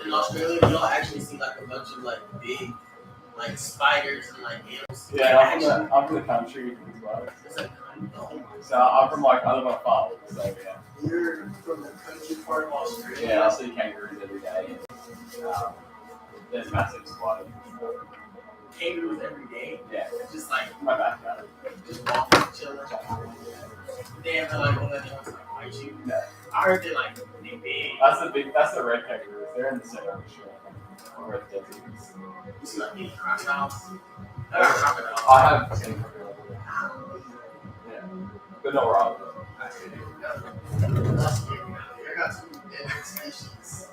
In Australia, you don't actually see like a bunch of like big like spiders and like animals. Yeah, I'm from the country as well. So I'm from I live on a farm, so yeah. You're from the country part of Australia? Yeah, I see kangaroos every day. There's massive spiders. Kangaroos every day? Yeah. Just like my backyard. Just walking, chilling. Damn, they're like one of the ones that fight you. Yeah. I heard they're like they big. That's the red kangaroos. They're in the center of Australia. Red deserts. You see like any crocodiles? Crocodiles. I have seen crocodiles. Yeah. But not where I live. That's scary. I got some deadly species.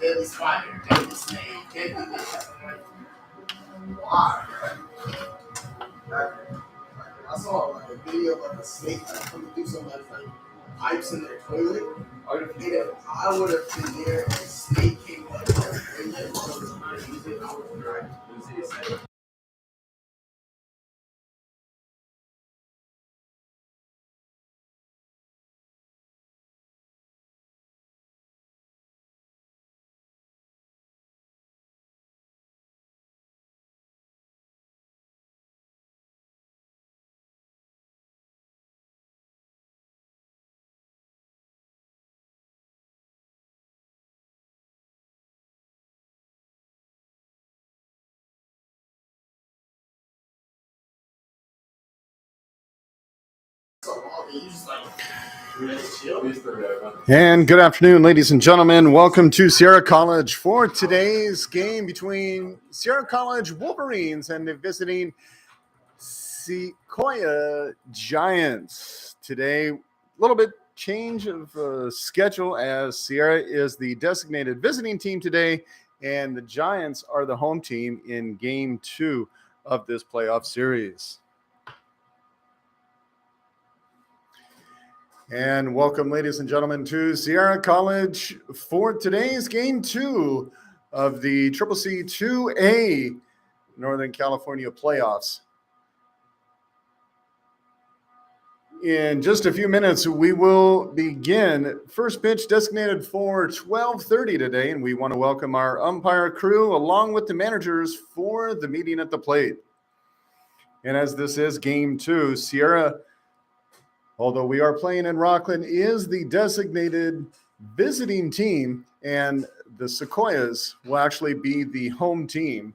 Deadly spider, deadly snake, deadly this. Why? I saw like a video of a snake like coming through somebody's like pipes in their toilet. I would have been there and a snake came up and then I used it. I would have tried. And good afternoon, ladies and gentlemen. Welcome to Sierra College for today's game between Sierra College Wolverines and the visiting Sequoia Giants. Today, a little bit change of schedule as Sierra is the designated visiting team today, and the Giants are the home team in Game 2 of this playoff series. And welcome, ladies and gentlemen, to Sierra College for today's Game 2 of the CCCAA 2A Northern California playoffs. In just a few minutes, we will begin. First pitch designated for 12:30 today, and we want to welcome our umpire crew along with the managers for the meeting at the plate. And as this is Game 2, Sierra, although we are playing in Rockland, is the designated visiting team, and the Sequoias will actually be the home team.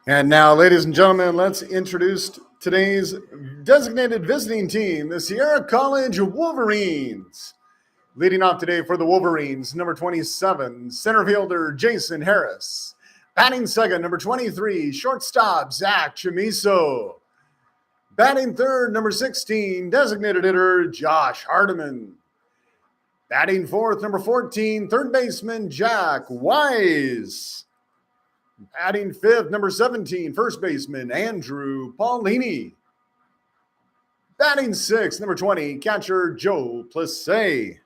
And now, ladies and gentlemen, let's introduce today's designated visiting team, the Sierra College Wolverines. Leading off today for the Wolverines, number 27, center fielder Jason Harris. Batting second, number 23, shortstop Zach Chamiso. Batting third, number 16, designated hitter Josh Hardiman. Batting fourth, number 14, third baseman Jack Wise. Batting fifth, number 17, first baseman Andrew Paulini. Batting sixth, number 20, catcher Joe Plessé.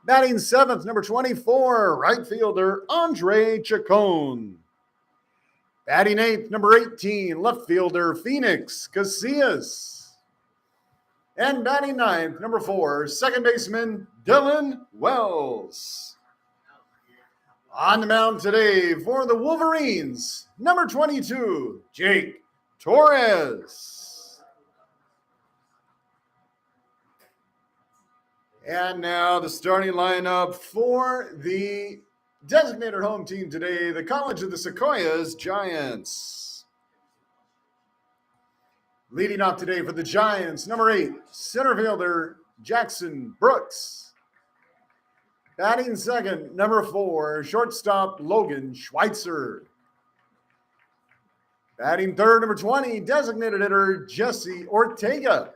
Batting seventh, number 24, right fielder Andre Chacon. Batting eighth, number 18, left fielder Phoenix Casillas. And batting ninth, number 4, second baseman Dylan Wells. On the mound today for the Wolverines, number 22, Jake Torres. And now the starting lineup for the designated home team today, the College of the Sequoias Giants. Leading off today for the Giants, number 8, center fielder Jackson Brooks. Batting second, number 4, shortstop Logan Schweitzer. Batting third, number 20, designated hitter Jesse Ortega.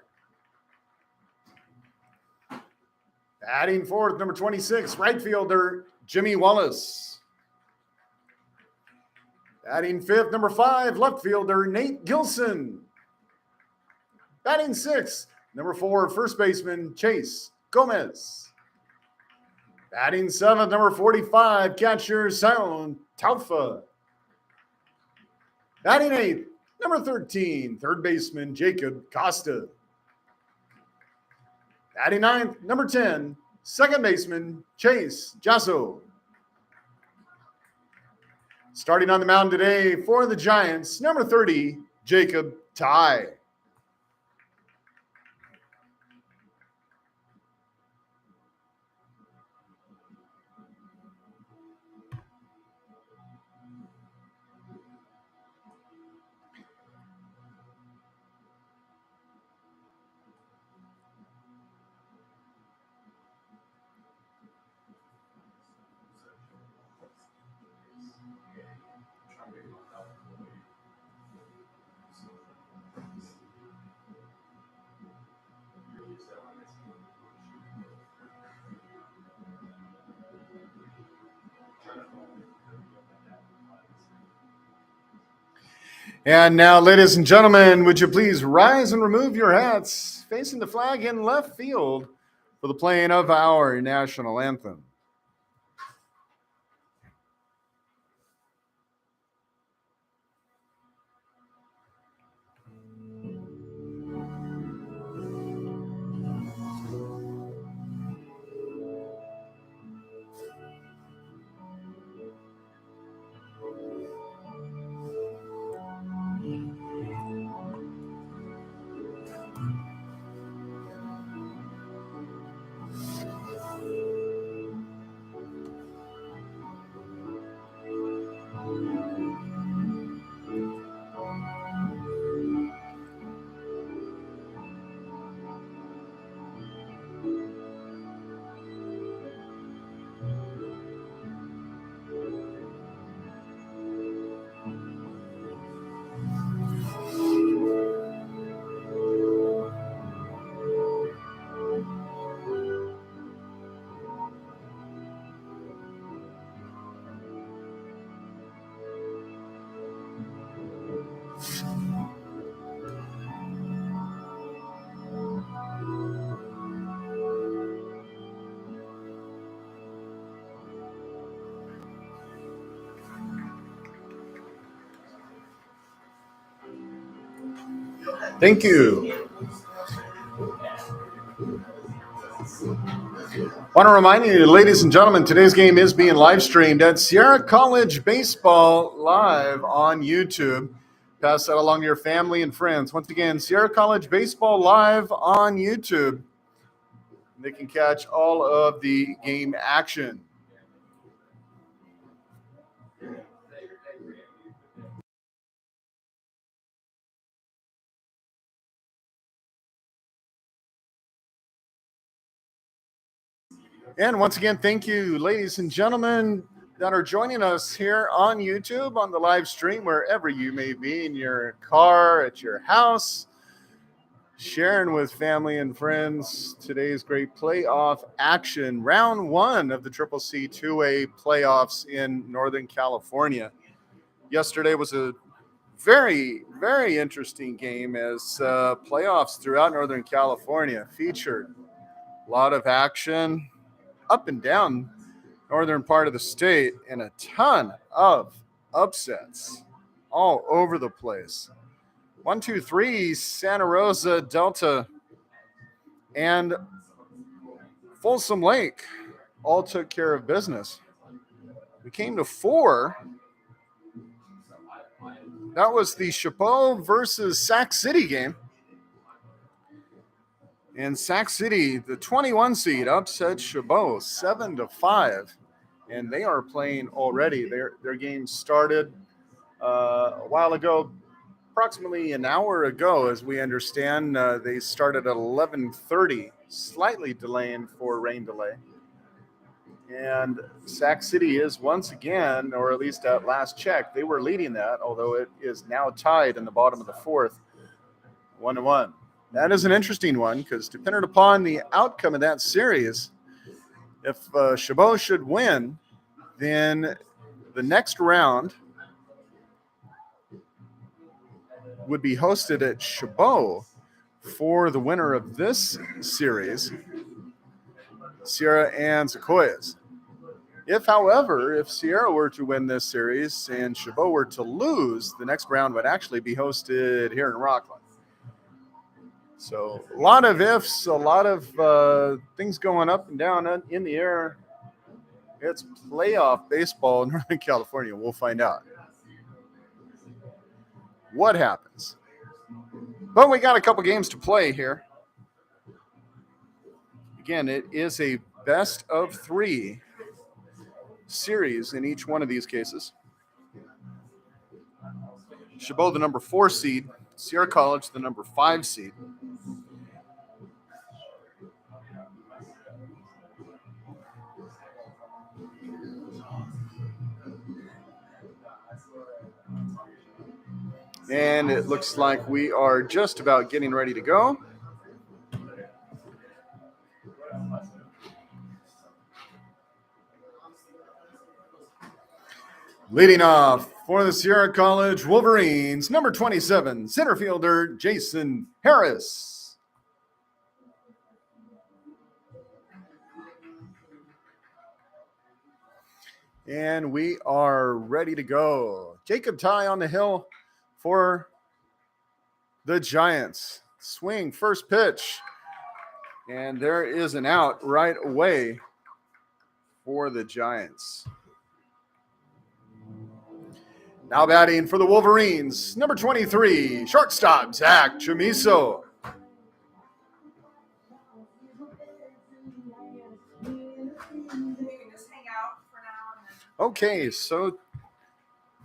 Batting fourth, number 26, right fielder Jimmy Wallace. Batting fifth, number 5, left fielder Nate Gilson. Batting sixth, number 4, first baseman Chase Gomez. Batting seventh, number 45, catcher Sound Taufa. Batting eighth, number 13, third baseman Jacob Costa. Batting ninth, number 10, second baseman Chase Jasso. Starting on the mound today for the Giants, number 30, Jacob Ty. And now, ladies and gentlemen, would you please rise and remove your hats, facing the flag in left field for the playing of our national anthem. Thank you. I want to remind you, ladies and gentlemen, today's game is being live streamed at Sierra College Baseball live on YouTube. Pass that along to your family and friends. Once again, Sierra College Baseball live on YouTube. They can catch all of the game action. And once again, thank you, ladies and gentlemen, that are joining us here on YouTube on the live stream, wherever you may be, in your car, at your house, sharing with family and friends today's great playoff action, round one of the CCCAA 2A playoffs in Northern California. Yesterday was a very, very interesting game as playoffs throughout Northern California featured a lot of action up and down northern part of the state and a ton of upsets all over the place. 1, 2, 3, Santa Rosa, Delta, and Folsom Lake all took care of business. We came to 4. That was the Chabot versus Sac City game. And Sac City, the 21 seed, upset Chabot 7-5. And they are playing already. Their game started a while ago, approximately an hour ago, as we understand. They started at 11:30, slightly delaying for rain delay. And Sac City is once again, or at least at last check, they were leading that, although it is now tied in the bottom of the fourth, 1-1. That is an interesting one because depending upon the outcome of that series, if Chabot should win, then the next round would be hosted at Chabot for the winner of this series, Sierra and Sequoias. If, however, if Sierra were to win this series and Chabot were to lose, the next round would actually be hosted here in Rockland. So a lot of ifs, a lot of things going up and down in the air. It's playoff baseball in Northern California. We'll find out what happens. But we got a couple games to play here. Again, it is a best of 3 series in each one of these cases. Chabot, the number 4 seed. Sierra College, the number 5 seed. And it looks like we are just about getting ready to go. Leading off for the Sierra College Wolverines, number 27, center fielder Jason Harris. And we are ready to go. Jacob Ty on the hill for the Giants. Swing, first pitch. And there is an out right away for the Giants. Now batting for the Wolverines, number 23, shortstop Zach Chamiso. Okay, so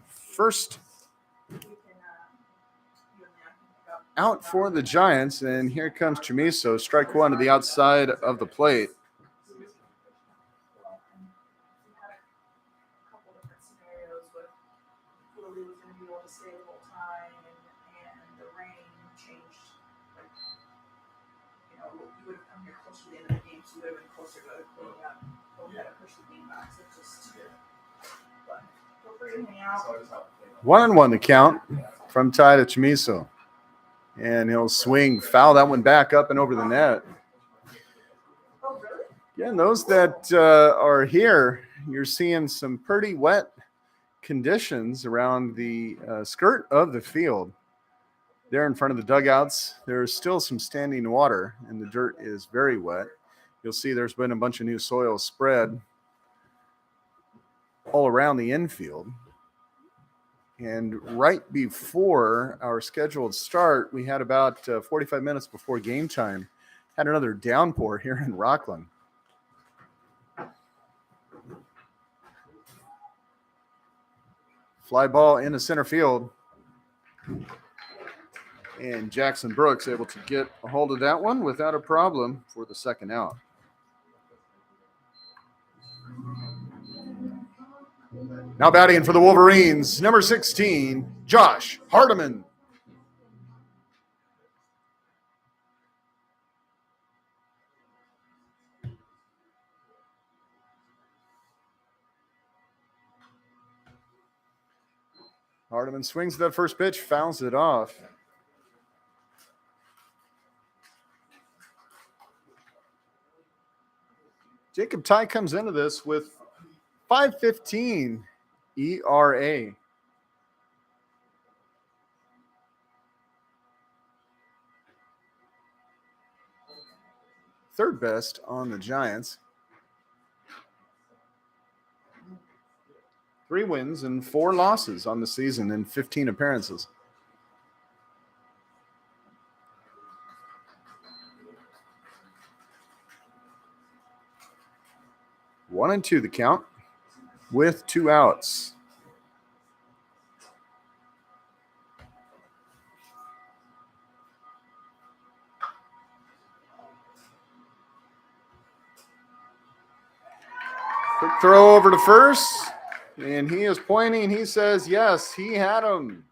first out for the Giants, and here comes Chamiso. Strike one to the outside of the plate. One and one the count from Ty to Chamiso. And he'll swing, foul that one back up and over the net. Again, those that are here, you're seeing some pretty wet conditions around the skirt of the field. There in front of the dugouts, there's still some standing water, and the dirt is very wet. You'll see there's been a bunch of new soil spread all around the infield. And right before our scheduled start, we had about 45 minutes before game time, had another downpour here in Rockland. Fly ball into center field. And Jackson Brooks able to get a hold of that one without a problem for the second out. Now batting for the Wolverines, number 16, Josh Hardiman. Hardiman swings that first pitch, fouls it off. Jacob Ty comes into this with 5.15 ERA. Third best on the Giants. 3 wins and 4 losses on the season in 15 appearances. One and two the count with 2 outs. Quick throw over to first. And he is pointing. He says, yes, he had him.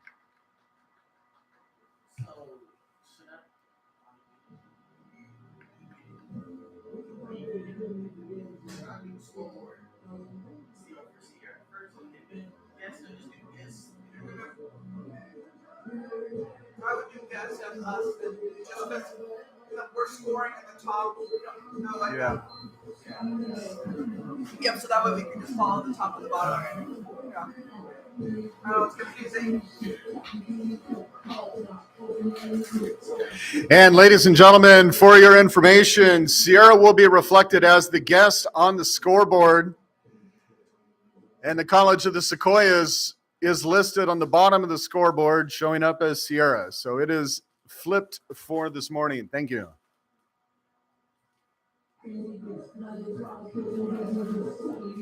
I would do guess as us, just because we're scoring at the top. Yeah. Yep, so that way we can just follow the top and the bottom. Yeah. I know it's confusing. And ladies and gentlemen, for your information, Sierra will be reflected as the guest on the scoreboard. And the College of the Sequoias is listed on the bottom of the scoreboard, showing up as Sierra. So it is flipped for this morning. Thank you.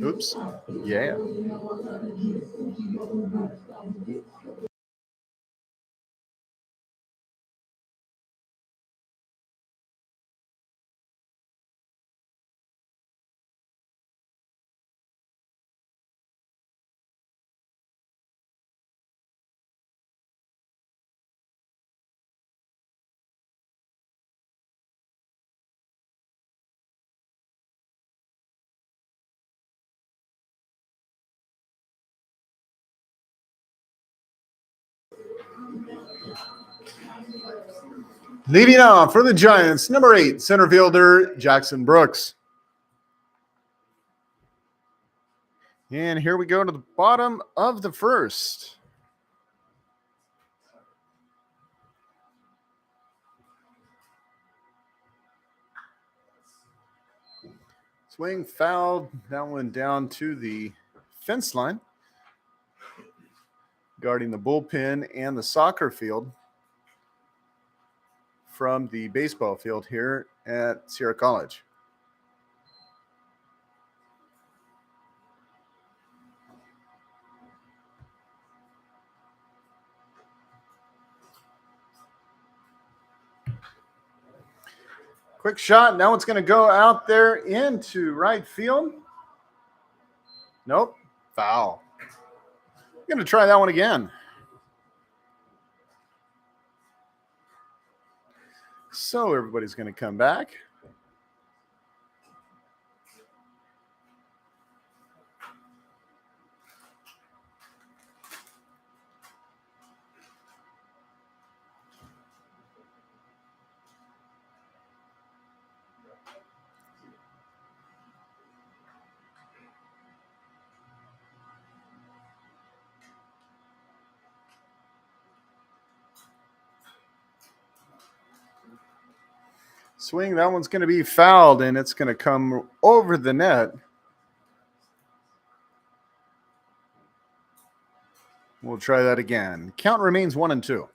Oops. Yeah. Leading off for the Giants, number 8, center fielder Jackson Brooks. And here we go to the bottom of the first. Swing fouled, that one down to the fence line, guarding the bullpen and the soccer field from the baseball field here at Sierra College. Quick shot. Now it's going to go out there into right field. Nope. Foul. I'm going to try that one again. So everybody's going to come back. Swing, that one's going to be fouled, and it's going to come over the net. We'll try that again. Count remains 1-2.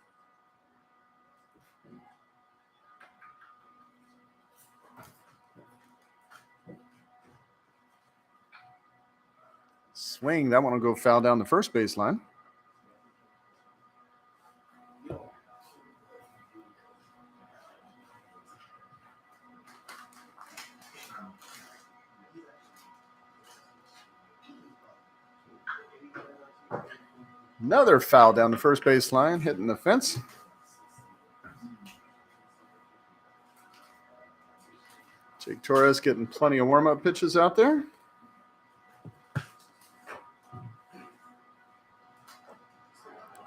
Swing, that one will go foul down the first baseline. Another foul down the first baseline, hitting the fence. Jake Torres getting plenty of warm-up pitches out there.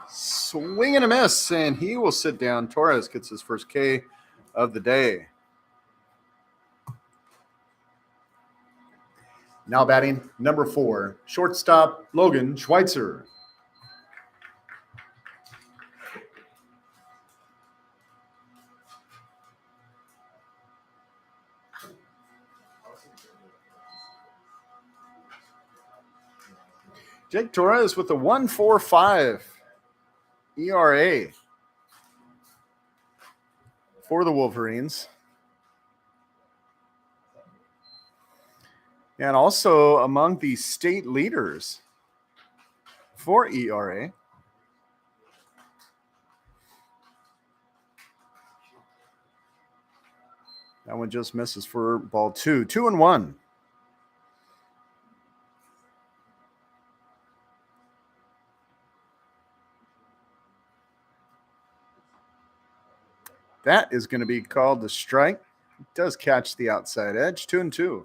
Swing and a miss, and he will sit down. Torres gets his first K of the day. Now batting, number 4, shortstop Logan Schweitzer. Jake Torres with a 1.45 ERA for the Wolverines. And also among the state leaders for ERA. That one just misses for ball 2. 2-1. That is going to be called the strike. It does catch the outside edge, 2-2.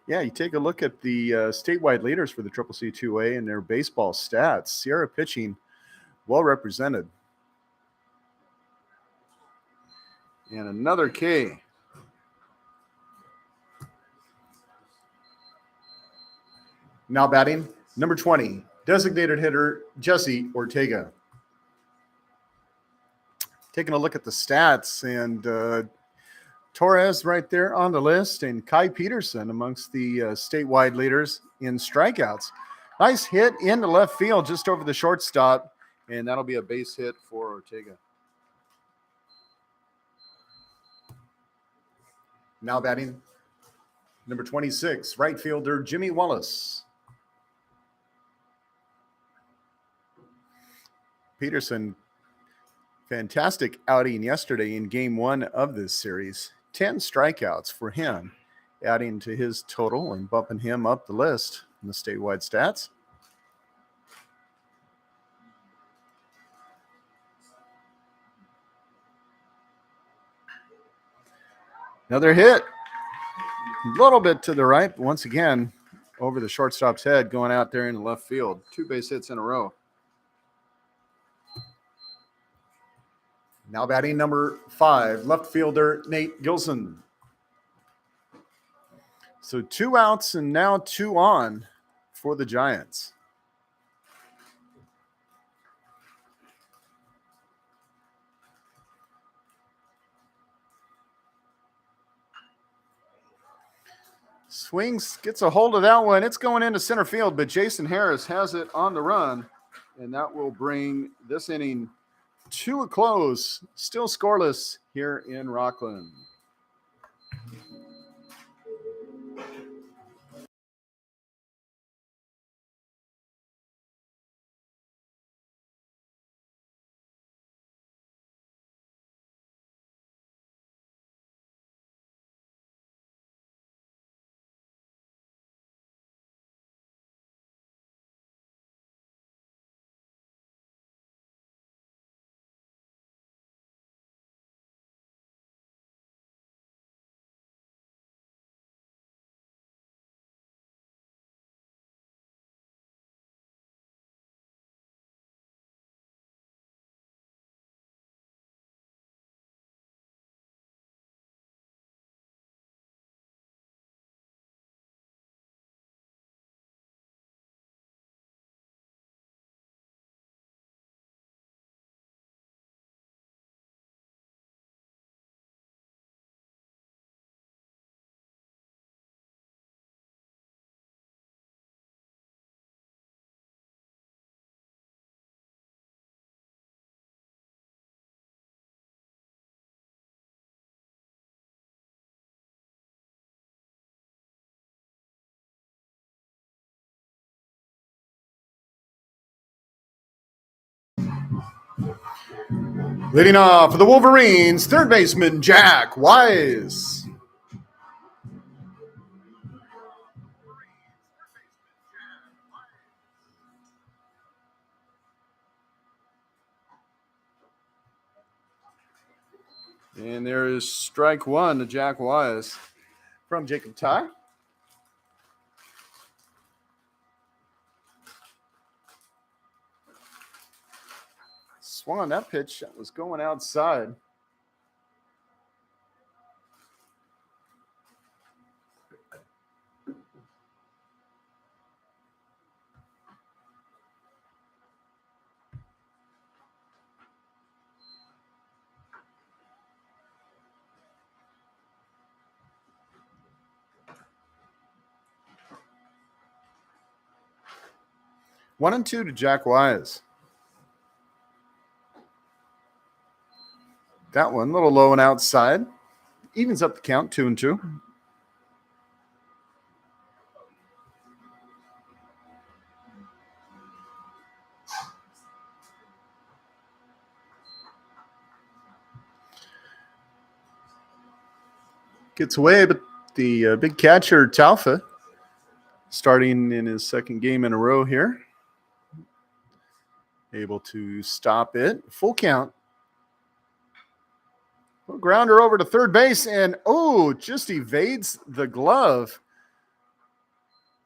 Yeah, you take a look at the statewide leaders for the CCCAA and their baseball stats. Sierra pitching well represented. And another K. Now batting, number 20, designated hitter Jesse Ortega. Taking a look at the stats, and Torres right there on the list, and Kai Peterson amongst the statewide leaders in strikeouts. Nice hit into left field just over the shortstop, and that'll be a base hit for Ortega. Now batting, number 26, right fielder Jimmy Wallace. Peterson, fantastic outing yesterday in game 1 of this series. 10 strikeouts for him, adding to his total and bumping him up the list in the statewide stats. Another hit. A little bit to the right, but once again, over the shortstop's head, going out there in the left field. 2 base hits in a row. Now batting number 5, left fielder Nate Gilson. So 2 outs and now 2 on for the Giants. Swings, gets a hold of that one. It's going into center field, but Jason Harris has it on the run, and that will bring this inning to a close. Still scoreless here in Rockland. Leading off for the Wolverines, third baseman Jack Wise. And there is strike 1 to Jack Wise from Jacob Ty. Swung on that pitch that was going outside. One and two to Jack Wise. That one a little low and outside. Evens up the count, 2-2. Gets away, but the big catcher, Talfa, starting in his second game in a row here, able to stop it. Full count. Grounder over to third base, and just evades the glove.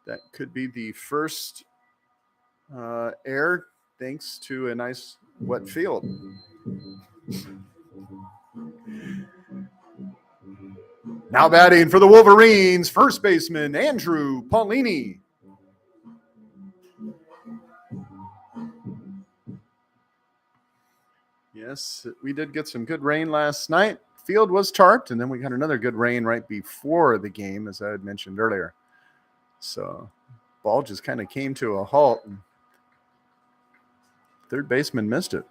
That could be the first error, thanks to a nice wet field. Now batting for the Wolverines, first baseman Andrew Paulini. Yes, we did get some good rain last night. Field was tarped, and then we got another good rain right before the game, as I had mentioned earlier. So, ball just kind of came to a halt, and third baseman missed it.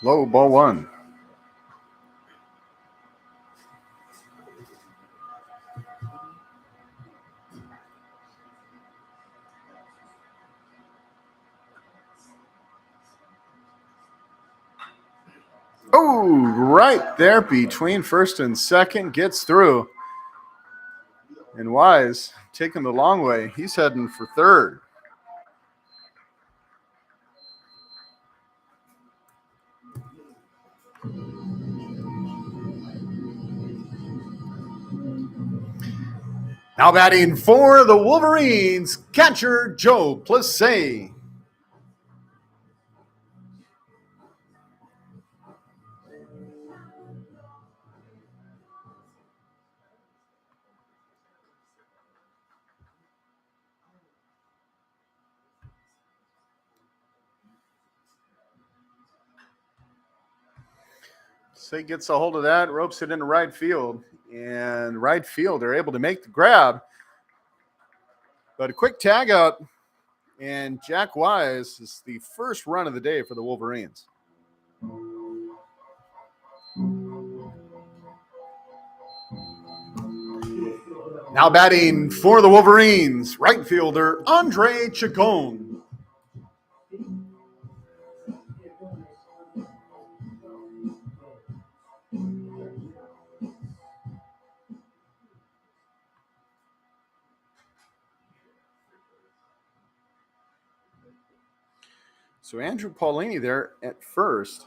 Low, ball one. Oh, right there between first and second, gets through. And Wise taking the long way. He's heading for third. Now batting for the Wolverines, catcher Joe Plessy. Say gets a hold of that, ropes it into right field, and right field they're able to make the grab. But a quick tag out, and Jack Wise is the first run of the day for the Wolverines. Now batting for the Wolverines, right fielder Andre Chacon. So Andrew Paulini there at first.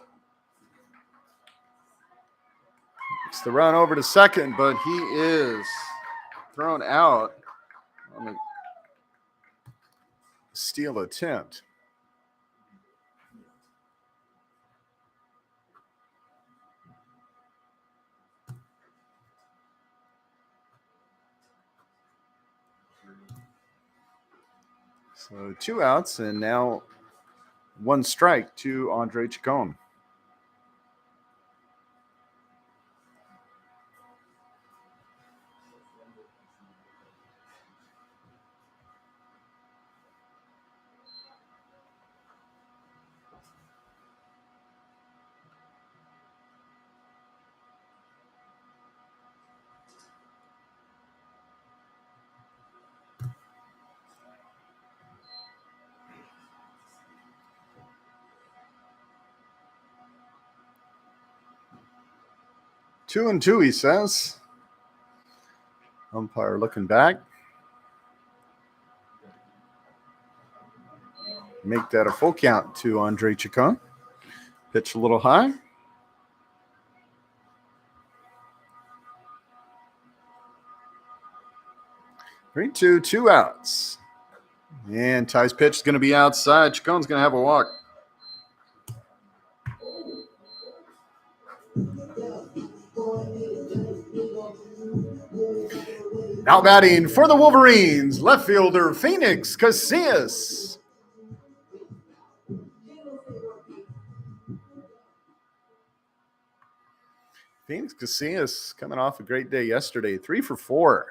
It's the run over to second, but he is thrown out on a steal attempt. So 2 outs, and now 1 strike to Andre Chacon. Two and two, he says. Umpire looking back. Make that a full count to Andre Chacon. Pitch a little high. 3-2, 2 outs. And Ty's pitch is going to be outside. Chacon's going to have a walk. Now batting for the Wolverines, left fielder Phoenix Casillas. Phoenix Casillas coming off a great day yesterday, 3 for 4,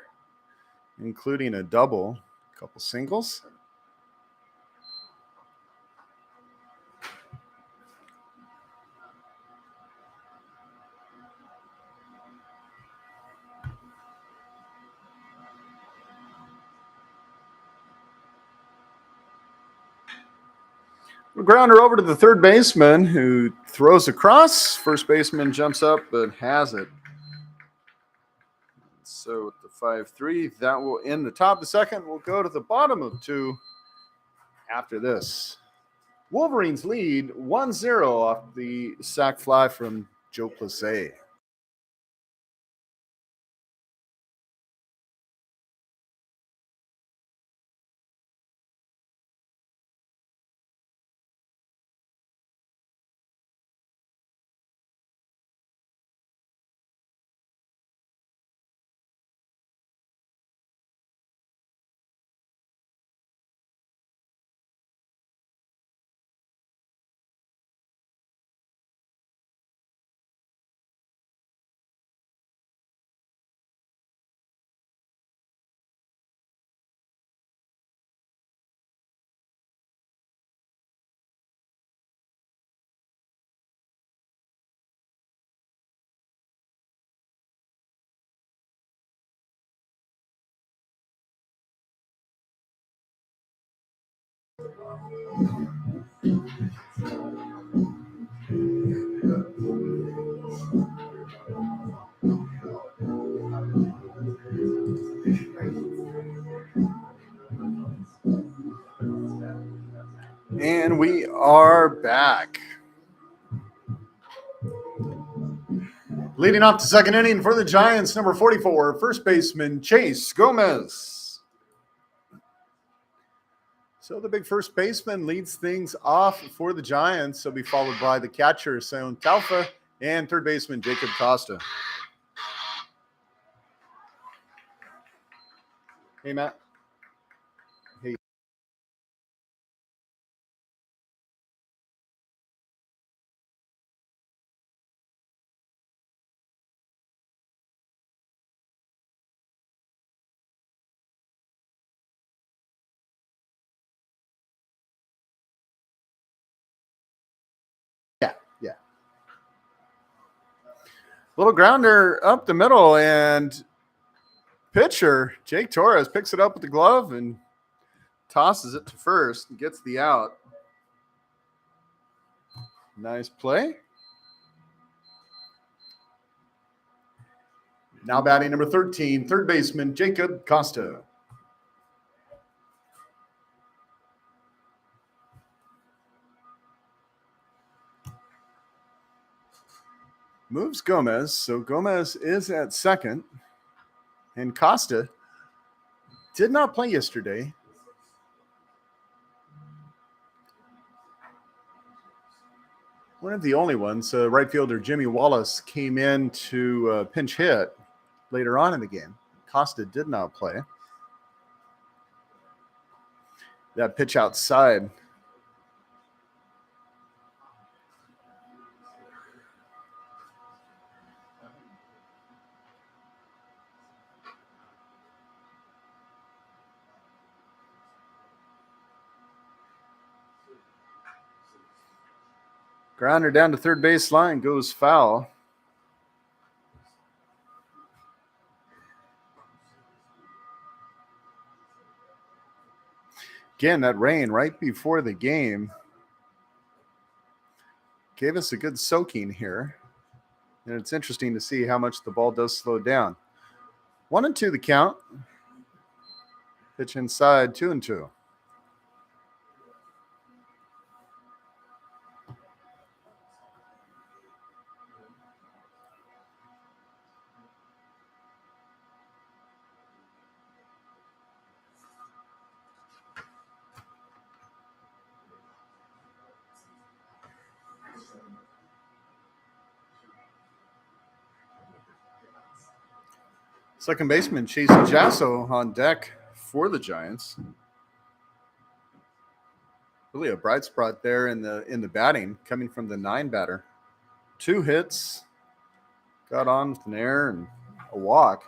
including a double, a couple singles. Grounder over to the third baseman, who throws across. First baseman jumps up but has it. So with the 5-3, that will end the top of the second. We'll go to the bottom of 2 after this. Wolverines lead 1-0 off the sac fly from Joe Plessé. And we are back. Leading off the second inning for the Giants, number 44, first baseman Chase Gomez. So the big first baseman leads things off for the Giants. He'll be followed by the catcher, Seon Taufa, and third baseman Jacob Costa. Hey, Matt. Hey. Yeah. Little grounder up the middle, and pitcher Jake Torres picks it up with the glove and tosses it to first and gets the out. Nice play. Now batting number 13, third baseman Jacob Costa. Moves Gomez, so Gomez is at second. And Costa did not play yesterday. One of the only ones. Right fielder Jimmy Wallace came in to pinch hit later on in the game. Costa did not play. That pitch outside. Grounder down to third base line, goes foul. Again, that rain right before the game gave us a good soaking here. And it's interesting to see how much the ball does slow down. 1-2 the count. Pitch inside, 2-2. Second baseman Chase Jasso on deck for the Giants. Really a bright spot there in the batting, coming from the 9 batter. 2 hits, got on with an error and a walk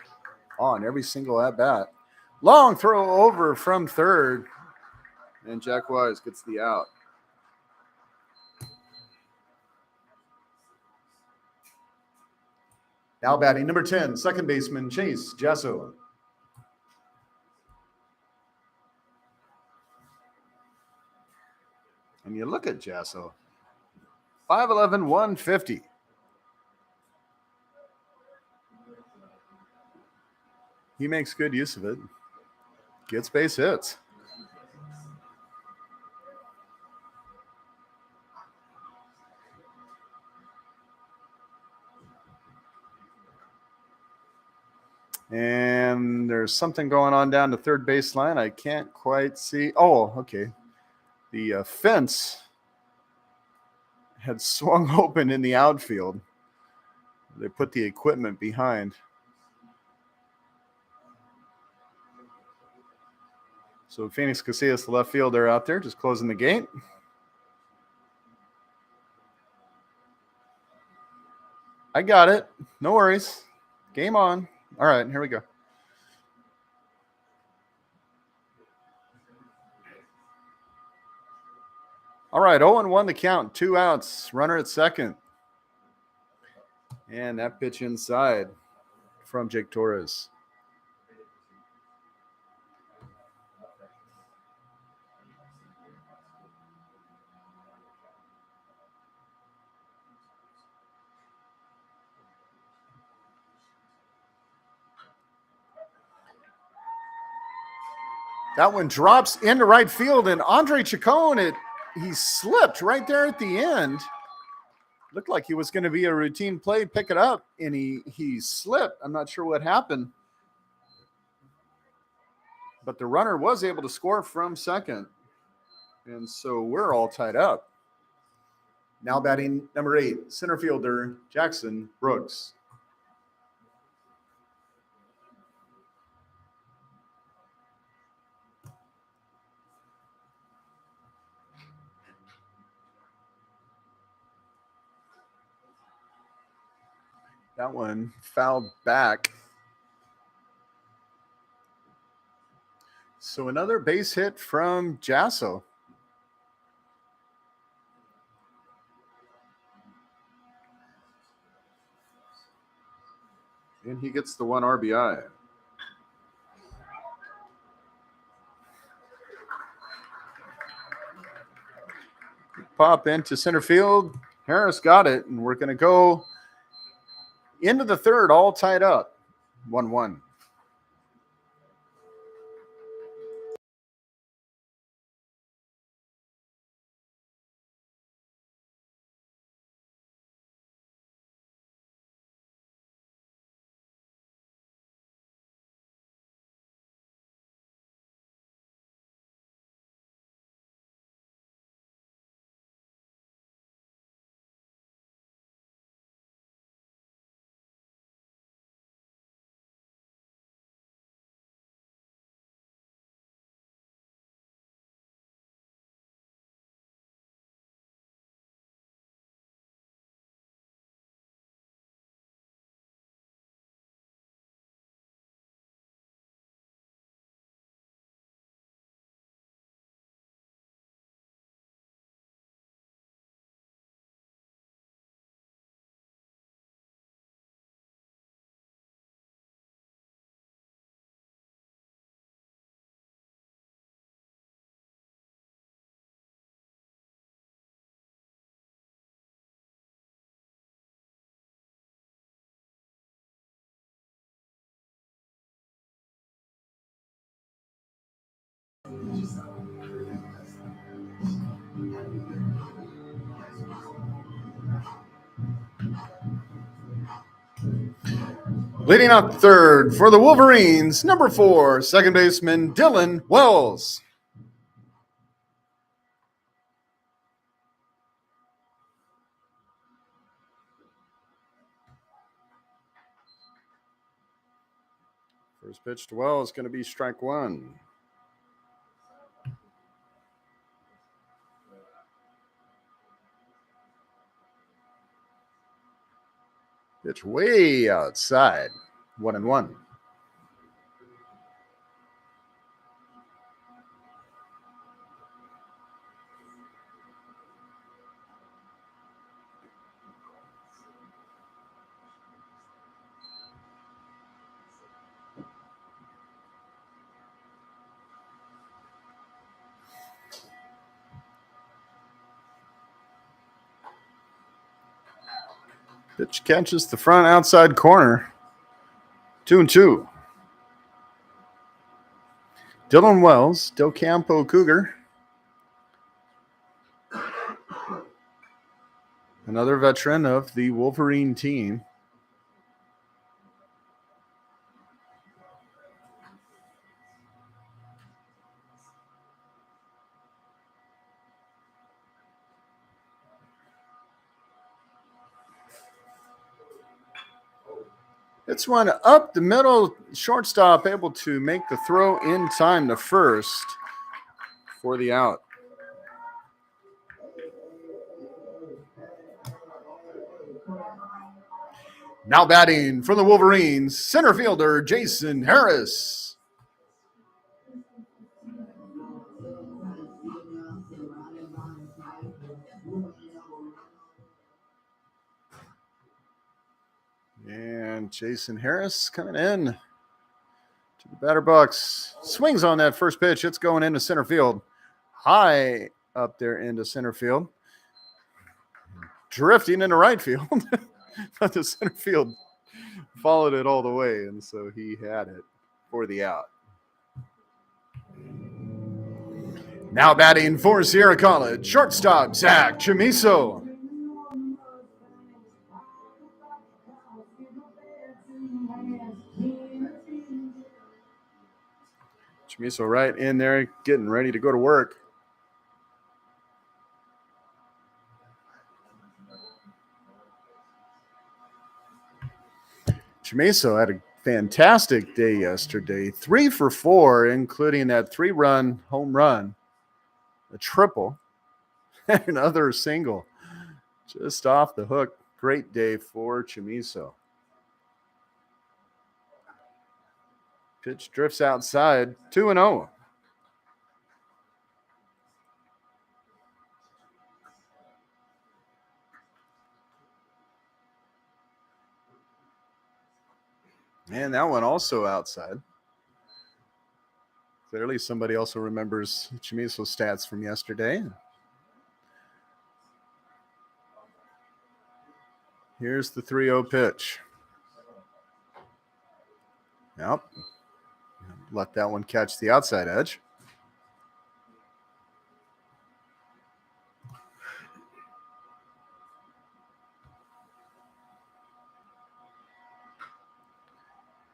on every single at bat. Long throw over from third, and Jack Wise gets the out. Now batting number 10, second baseman Chase Jasso. And you look at Jasso, 5'11", 150. He makes good use of it. Gets base hits. And there's something going on down the third baseline. I can't quite see. Oh, okay. The fence had swung open in the outfield. They put the equipment behind. So Phoenix Casillas, the left fielder out there, just closing the gate. I got it. No worries. Game on. All right, here we go. All right, 0-1 the count. 2 outs. Runner at second. And that pitch inside from Jake Torres. That one drops into right field, and Andre Chacon, he slipped right there at the end. Looked like he was going to be a routine play, pick it up, and he slipped. I'm not sure what happened. But the runner was able to score from second. And so we're all tied up. Now batting number 8, center fielder Jackson Brooks. That one fouled back. So another base hit from Jasso. And he gets the 1 RBI. Pop into center field. Harris got it, and we're going to go into the third, all tied up. 1-1. Leading up third for the Wolverines, number 4, second baseman Dylan Wells. First pitch to Wells is going to be strike 1. Pitch way outside. 1-1. Pitch catches the front outside corner. 2-2. Dylan Wells, Del Campo Cougar. Another veteran of the Wolverine team. It's one up the middle. Shortstop able to make the throw in time to first for the out. Now batting for the Wolverines, center fielder Jason Harris. And Jason Harris coming in to the batter box. Swings on that first pitch. It's going into center field. High up there into center field. Drifting into right field. But the center field followed it all the way, and so he had it for the out. Now batting for Sierra College, shortstop Zach Chamiso. Chamiso right in there, getting ready to go to work. Chamiso had a fantastic day yesterday. 3 for 4, including that 3-run home run, a triple, and another single. Just off the hook. Great day for Chamiso. Pitch drifts outside, 2-0. And that one also outside. Clearly somebody also remembers Chamiso's stats from yesterday. Here's the 3-0 pitch. Yep. Let that one catch the outside edge.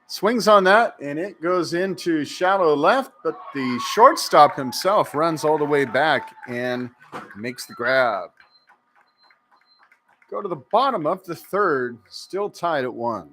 Swings on that, and it goes into shallow left, but the shortstop himself runs all the way back and makes the grab. Go to the bottom of the third, still tied at 1.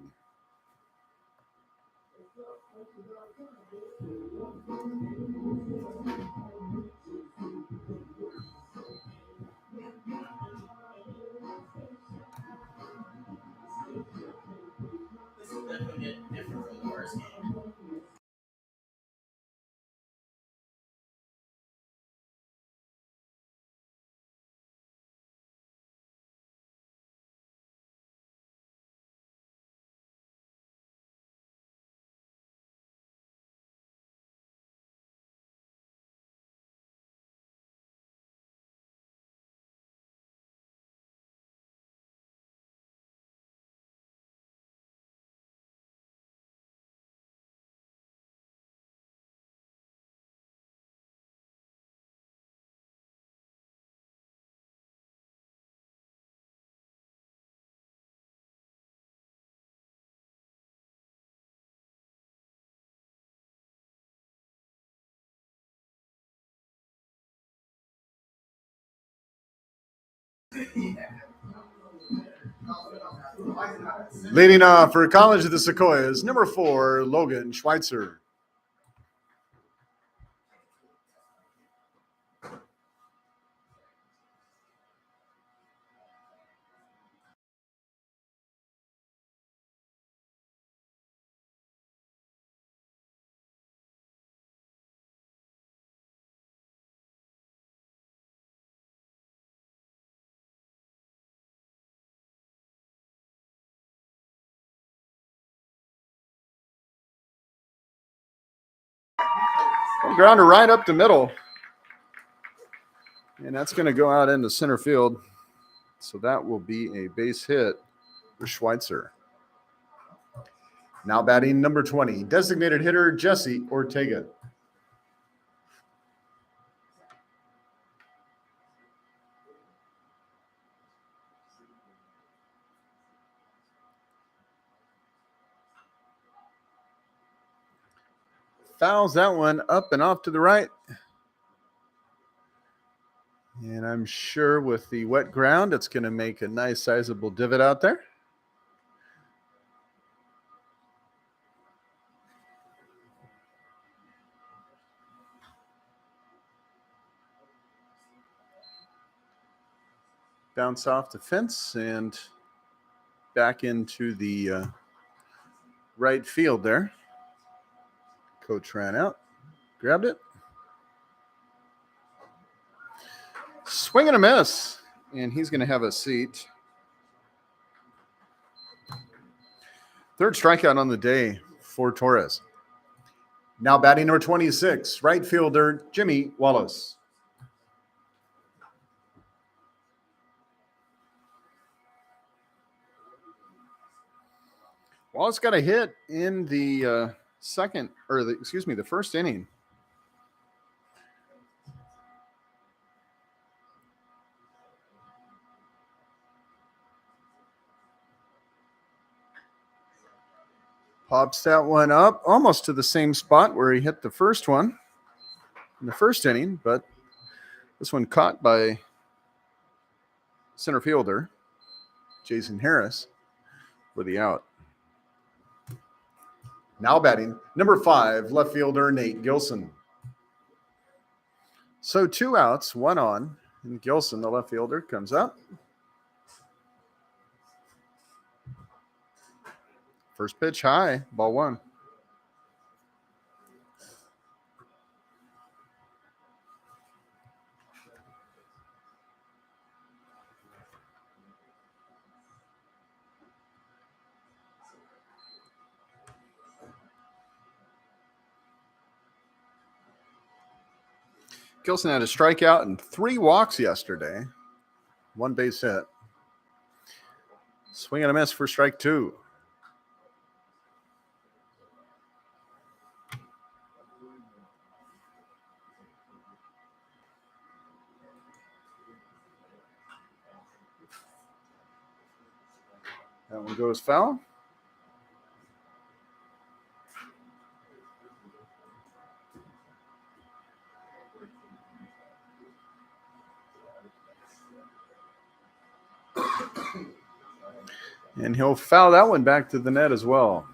Leading off for College of the Sequoias, number 4, Logan Schweitzer. Grounder right up the middle. And that's going to go out into center field. So that will be a base hit for Schweitzer. Now batting number 20, designated hitter Jesse Ortega. fouls that one up and off to the right. And I'm sure with the wet ground, it's going to make a nice sizable divot out there. Bounce off the fence and back into the right field there. Coach ran out, grabbed it. Swing and a miss. And he's going to have a seat. Third strikeout on the day for Torres. Now batting number 26, right fielder Jimmy Wallace. Wallace got a hit in the the first inning. Pops that one up almost to the same spot where he hit the first one in the first inning, but this one caught by center fielder Jason Harris for the out. Now batting number 5, left fielder Nate Gilson. So 2 outs, 1 on, and Gilson, the left fielder, comes up. First pitch high, ball 1. Gilson had a strikeout and 3 walks yesterday. 1 base hit. Swing and a miss for strike 2. That one goes foul. And he'll foul that one back to the net as well.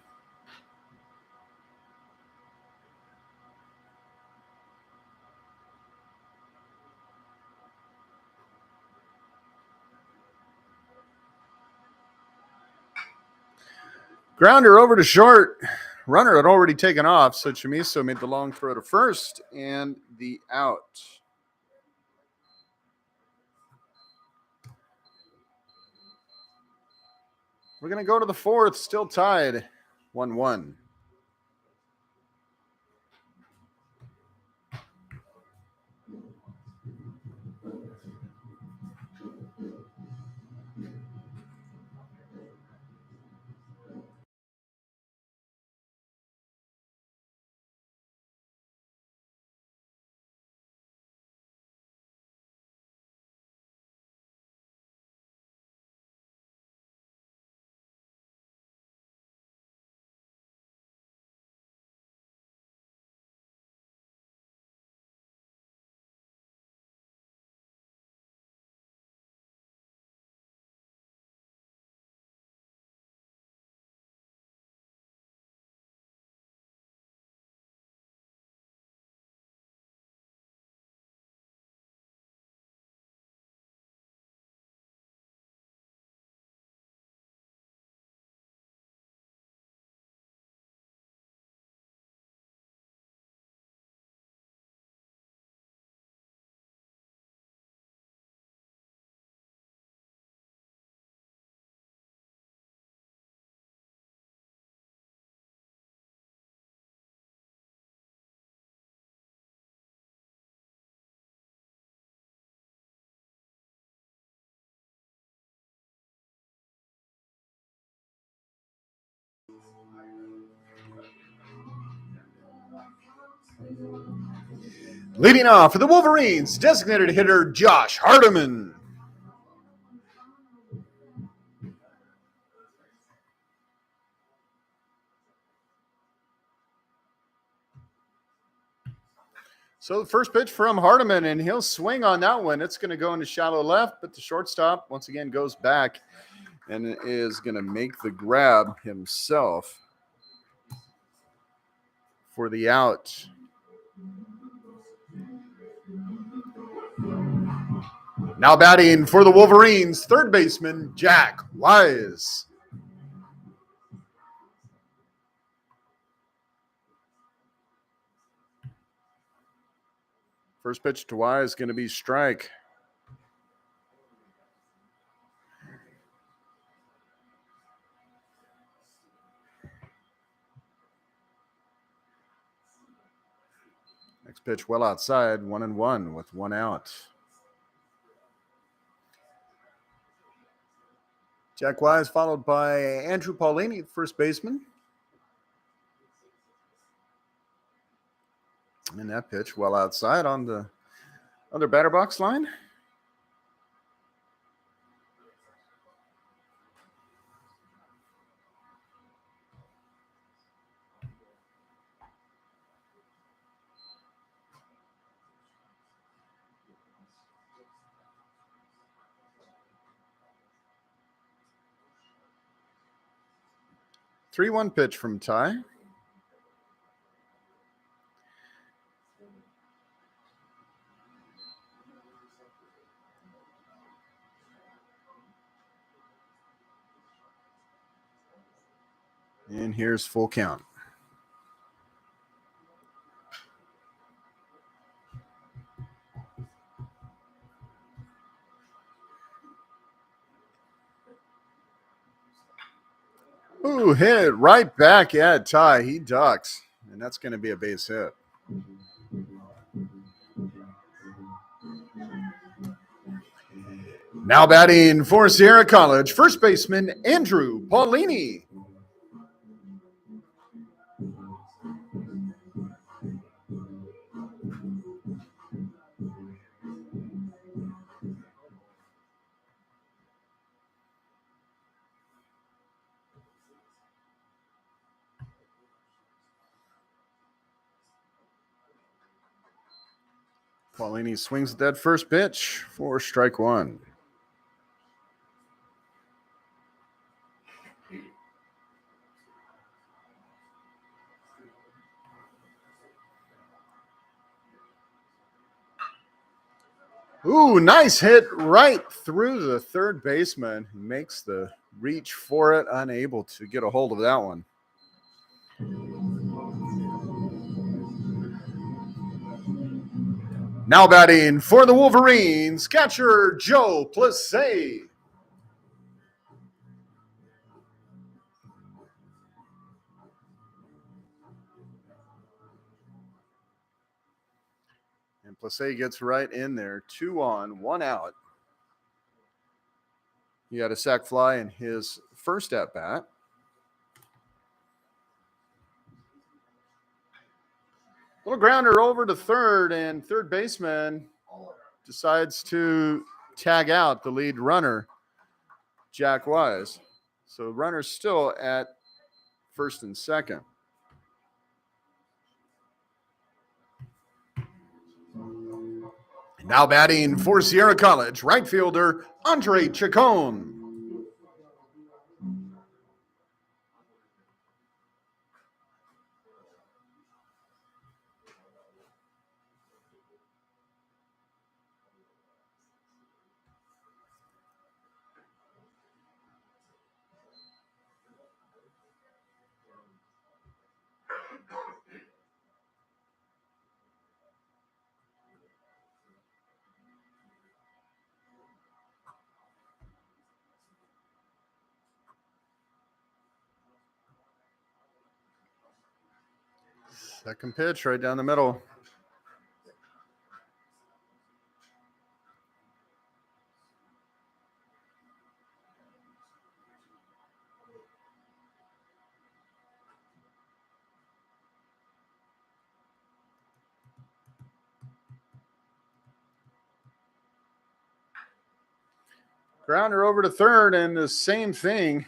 Grounder over to short. Runner had already taken off, so Chamiso made the long throw to first and the out. We're going to go to the 4th, still tied 1-1. Leading off for the Wolverines, designated hitter Josh Hardiman. So the first pitch from Hardiman, and he'll swing on that one. It's going to go into shallow left, but the shortstop once again goes back and is going to make the grab himself for the out. Now batting for the Wolverines, third baseman Jack Wise. First pitch to Wise going to be strike. Next pitch well outside, 1-1 with one out. Jack Wise followed by Andrew Paulini, first baseman. And that pitch well outside on the other batter box line. Three-one pitch from Ty. And here's full count. Ooh, hit it right back at Ty. He ducks, and that's going to be a base hit. Now batting for Sierra College, first baseman Andrew Paulini. Paulini swings at that first pitch for strike one. Ooh, nice hit right through the third baseman. He makes the reach for it, unable to get a hold of that one. Now batting for the Wolverines, catcher Joe Plessé. And Plessé gets right in there, 2 on, 1 out. He had a sac fly in his first at bat. Little grounder over to third, and third baseman decides to tag out the lead runner, Jack Wise. So runner's still at first and second. Now batting for Sierra College, right fielder Andre Chacon. Second pitch right down the middle. Grounder over to third, and the same thing.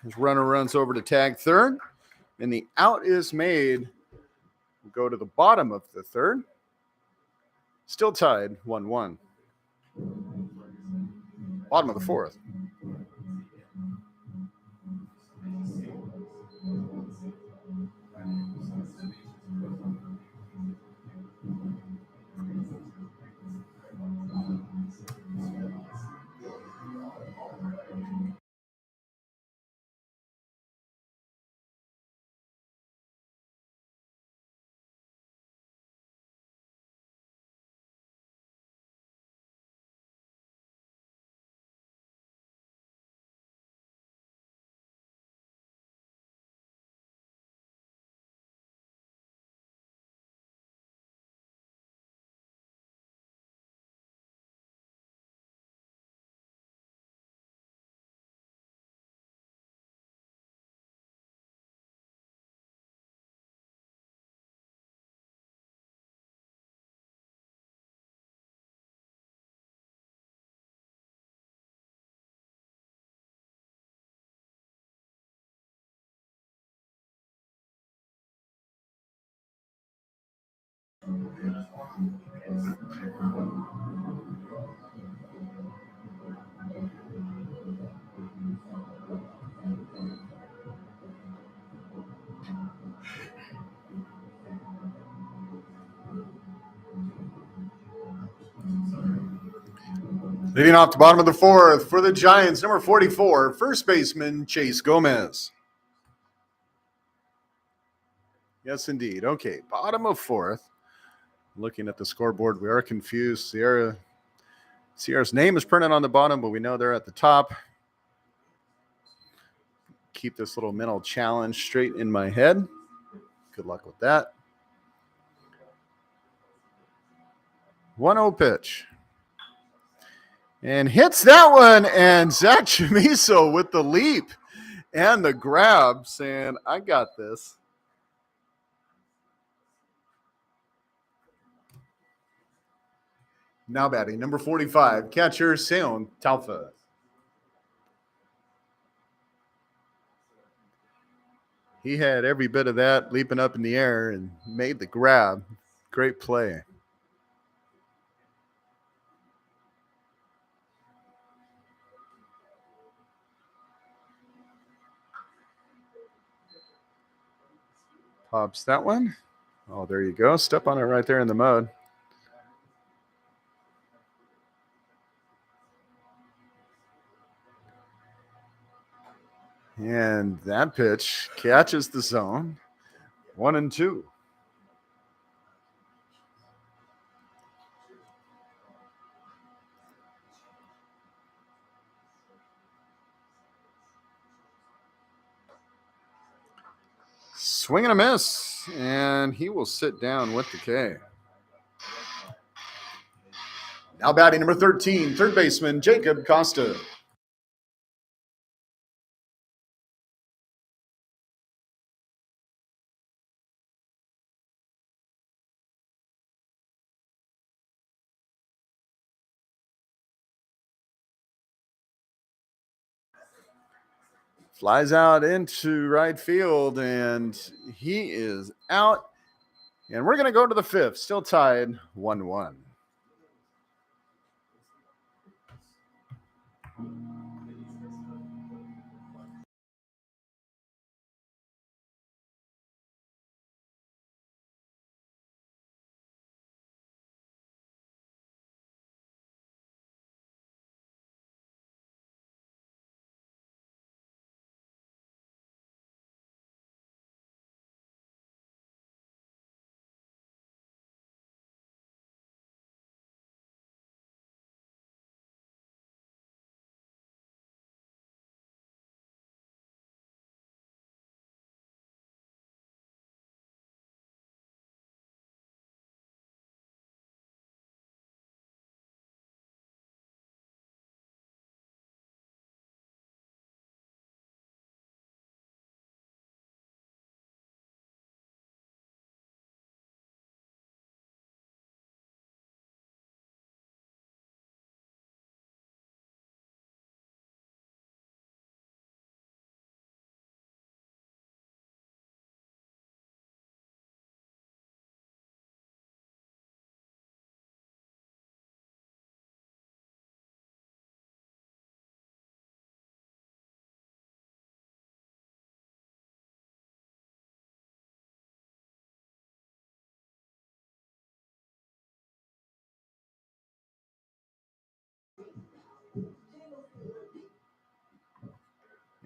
His runner runs over to tag third, and the out is made We go to the bottom of the third. Still tied 1-1. Bottom of the fourth. Leading off the bottom of the fourth for the Giants, number 44, first baseman Chase Gomez. Yes, indeed. Okay, bottom of fourth. Looking at the scoreboard, we are confused. Sierra's name is printed on the bottom, but we know they're at the top. Keep this little mental challenge straight in my head. Good luck with that. 1-0 pitch. And hits that one, and Zach Chamiso with the leap and the grab, saying, I got this. Now batting, number 45, catcher Seon Talfa. He had every bit of that leaping up in the air and made the grab. Great play. Pops that one. Oh, there you go. Step on it right there in the mud. And that pitch catches the zone. 1-2. Swing and a miss, and he will sit down with the K. Now batting number 13, third baseman Jacob Costa. Flies out into right field, and he is out. And we're going to go to the fifth, still tied 1-1.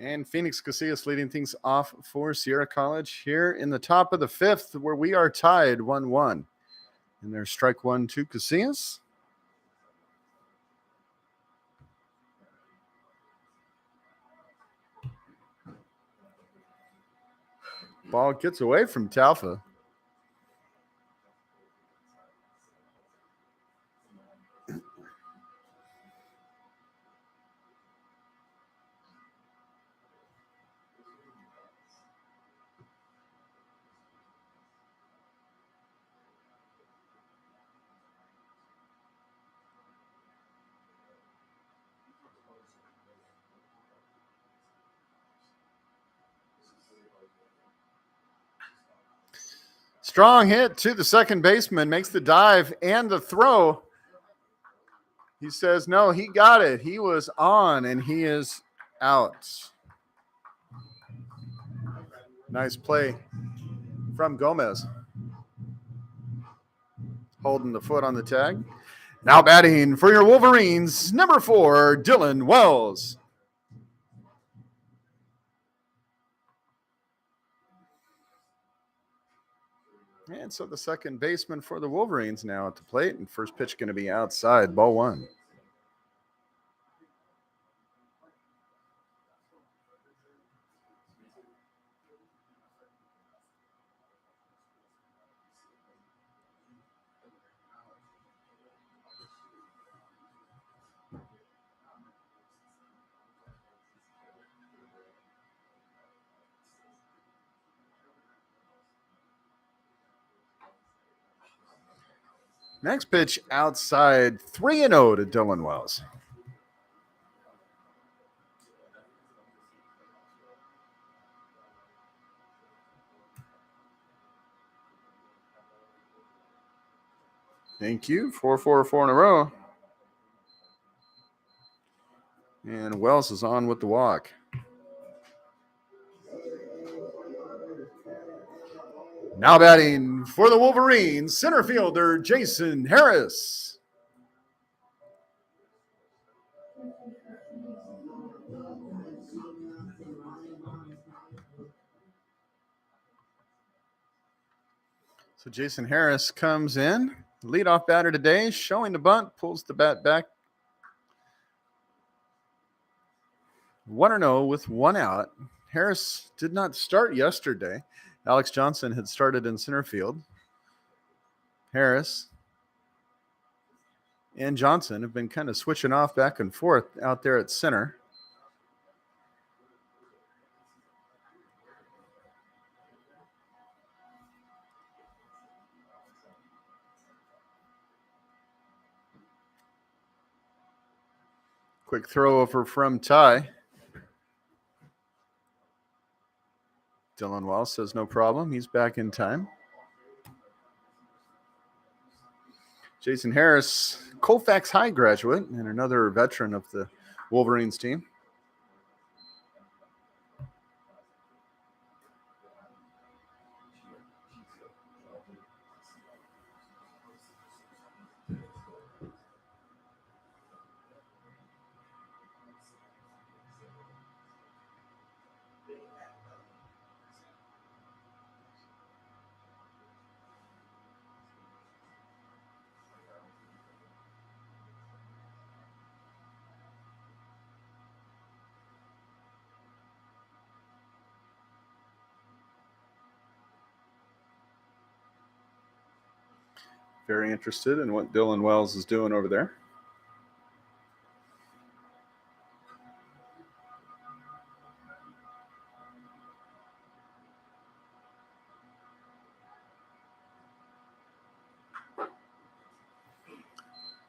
And Phoenix Casillas leading things off for Sierra College here in the top of the fifth, where we are tied 1-1. And there's strike one to Casillas. Ball gets away from Talfa. Strong hit to the second baseman, makes the dive and the throw. He says, no, he got it. He was on, and he is out. Nice play from Gomez. Holding the foot on the tag. Now batting for your Wolverines, number 4, Dylan Wells. And so the second baseman for the Wolverines now at the plate, and first pitch going to be outside, ball 1. Next pitch outside, 3-0 to Dylan Wells. Thank you. 4 in a row. And Wells is on with the walk. Now batting for the Wolverines, center fielder Jason Harris. So Jason Harris comes in, leadoff batter today, showing the bunt, pulls the bat back. 1-0 with 1 out. Harris did not start yesterday. Alex Johnson had started in center field. Harris and Johnson have been kind of switching off back and forth out there at center. Quick throw over from Ty. Dylan Wells says no problem. He's back in time. Jason Harris, Colfax High graduate and another veteran of the Wolverines team. Very interested in what Dylan Wells is doing over there.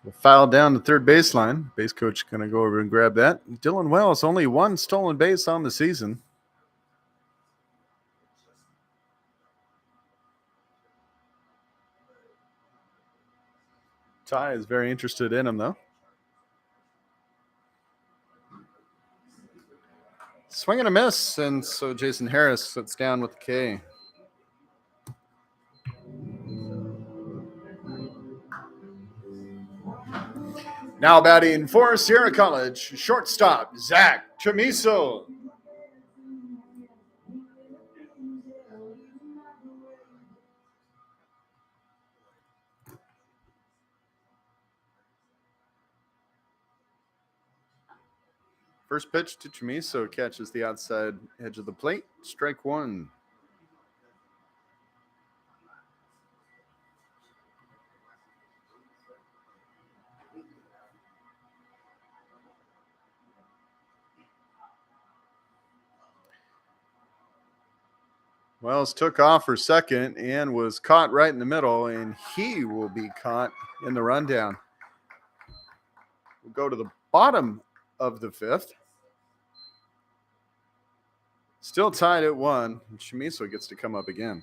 We'll foul down the third baseline. Base coach going to go over and grab that. Dylan Wells, only 1 stolen base on the season. Ty is very interested in him, though. Swing and a miss, and so Jason Harris sits down with the K. Now batting for Sierra College, shortstop Zach Chamiso. First pitch to Chamiso catches the outside edge of the plate. Strike one. Wells took off for second and was caught right in the middle, and he will be caught in the rundown. We'll go to the bottom of the fifth. Still tied at 1. Chamiso gets to come up again.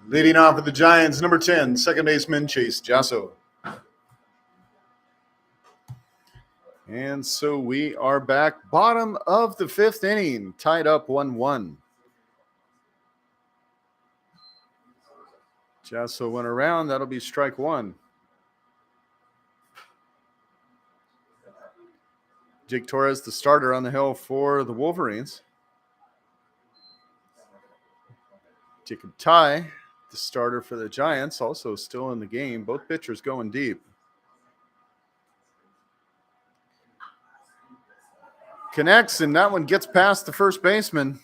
Leading off with the Giants, number 10, second baseman Chase Jasso. And so we are back, bottom of the fifth inning, tied up 1-1. Jasso went around. That'll be strike one. Jake Torres, the starter on the hill for the Wolverines. Jacob Ty, the starter for the Giants, also still in the game. Both pitchers going deep. Connects, and that one gets past the first baseman.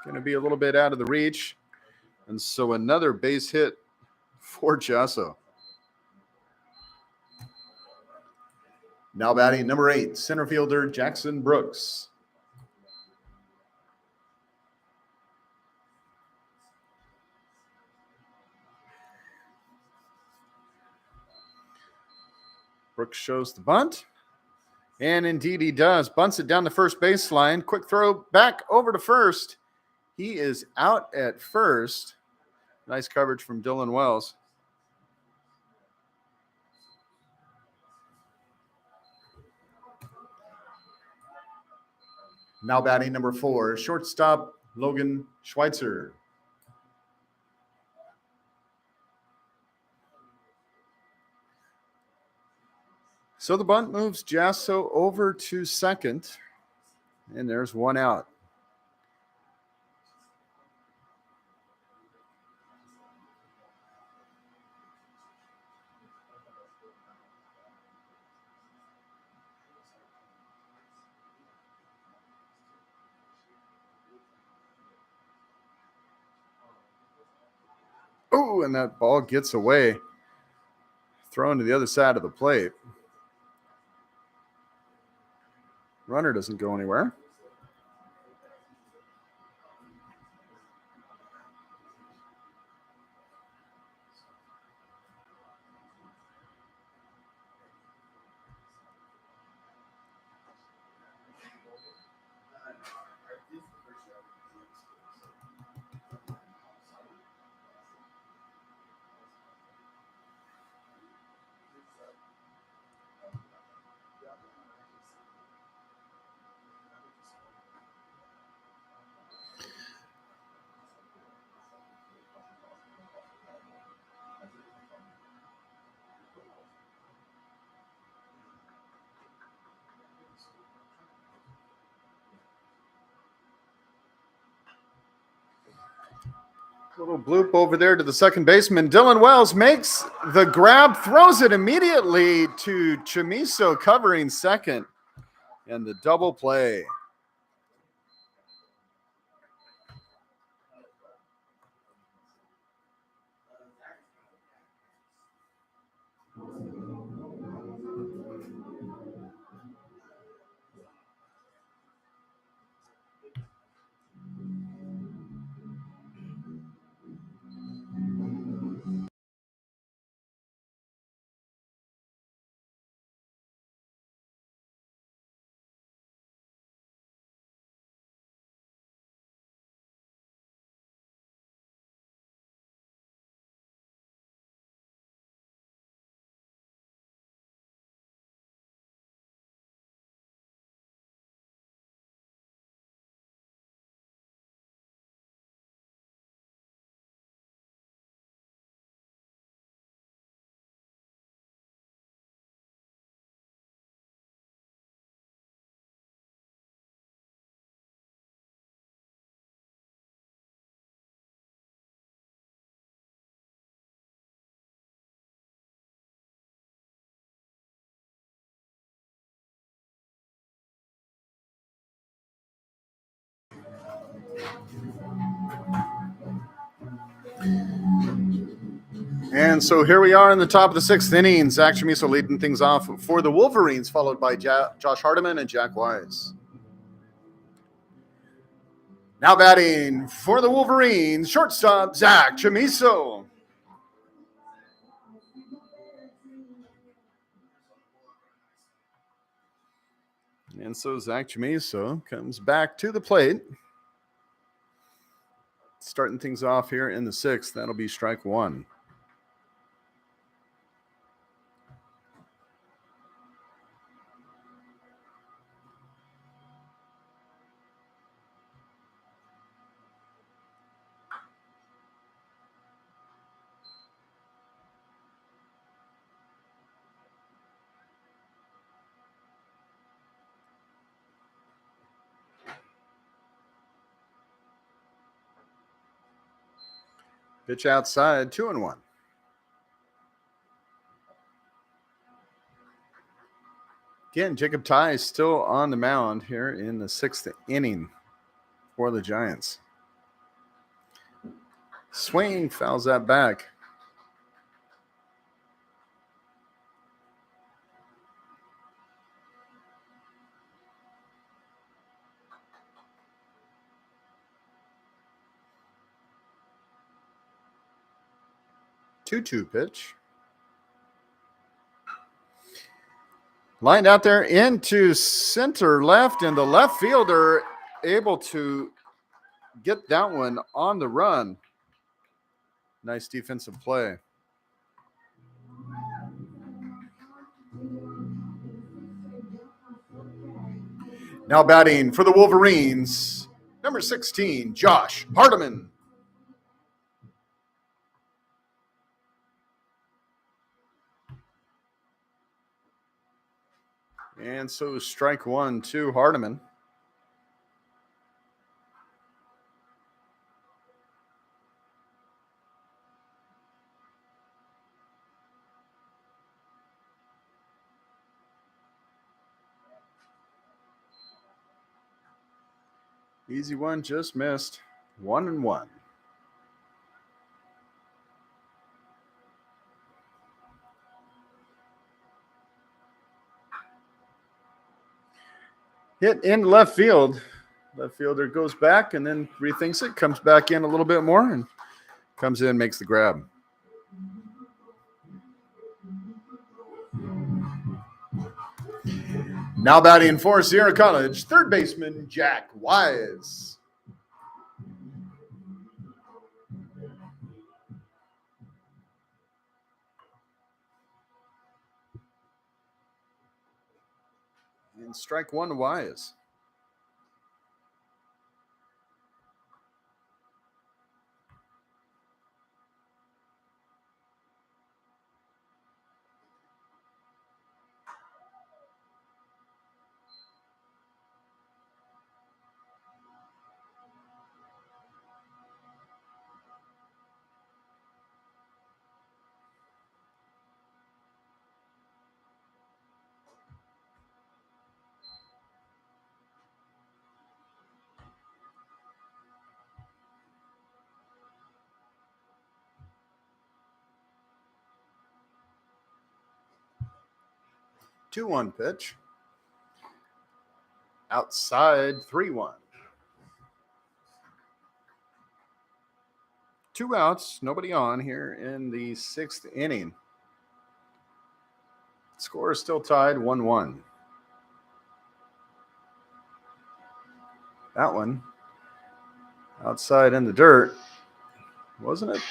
Going to be a little bit out of the reach. And so another base hit for Jasso. Now batting number 8, center fielder Jackson Brooks. Brooks shows the bunt. And indeed he does. Bunts it down the first baseline. Quick throw back over to first. He is out at first. Nice coverage from Dylan Wells. Now batting number 4, shortstop Logan Schweitzer. So the bunt moves Jasso over to second, and there's one out. Oh, and that ball gets away. Thrown to the other side of the plate. Runner doesn't go anywhere. Little bloop over there to the second baseman. Dylan Wells makes the grab, throws it immediately to Chamiso covering second, and the double play. And so here we are in the top of the sixth inning. Zach Chamiso leading things off for the Wolverines, followed by Josh Hardiman and Jack Wise. Now batting for the Wolverines, shortstop Zach Chamiso. And so Zach Chamiso comes back to the plate. Starting things off here in the sixth. That'll be strike one. Pitch outside, 2-1. Again, Jacob Ty still on the mound here in the sixth inning for the Giants. Swing fouls that back. Two-two pitch. Lined out there into center left, and the left fielder able to get that one on the run. Nice defensive play. Now batting for the Wolverines, number 16, Josh Hardiman. And so strike one to Hardiman. Easy one, just missed. 1-1. Hit in left field. Left fielder goes back and then rethinks it, comes back in a little bit more, and comes in, makes the grab. Now batting for Sierra College, third baseman Jack Wise. And strike one to Wise. 2-1 pitch. Outside 3-1. 2 outs, nobody on here in the 6th inning. Score is still tied 1-1. That one outside in the dirt, wasn't it?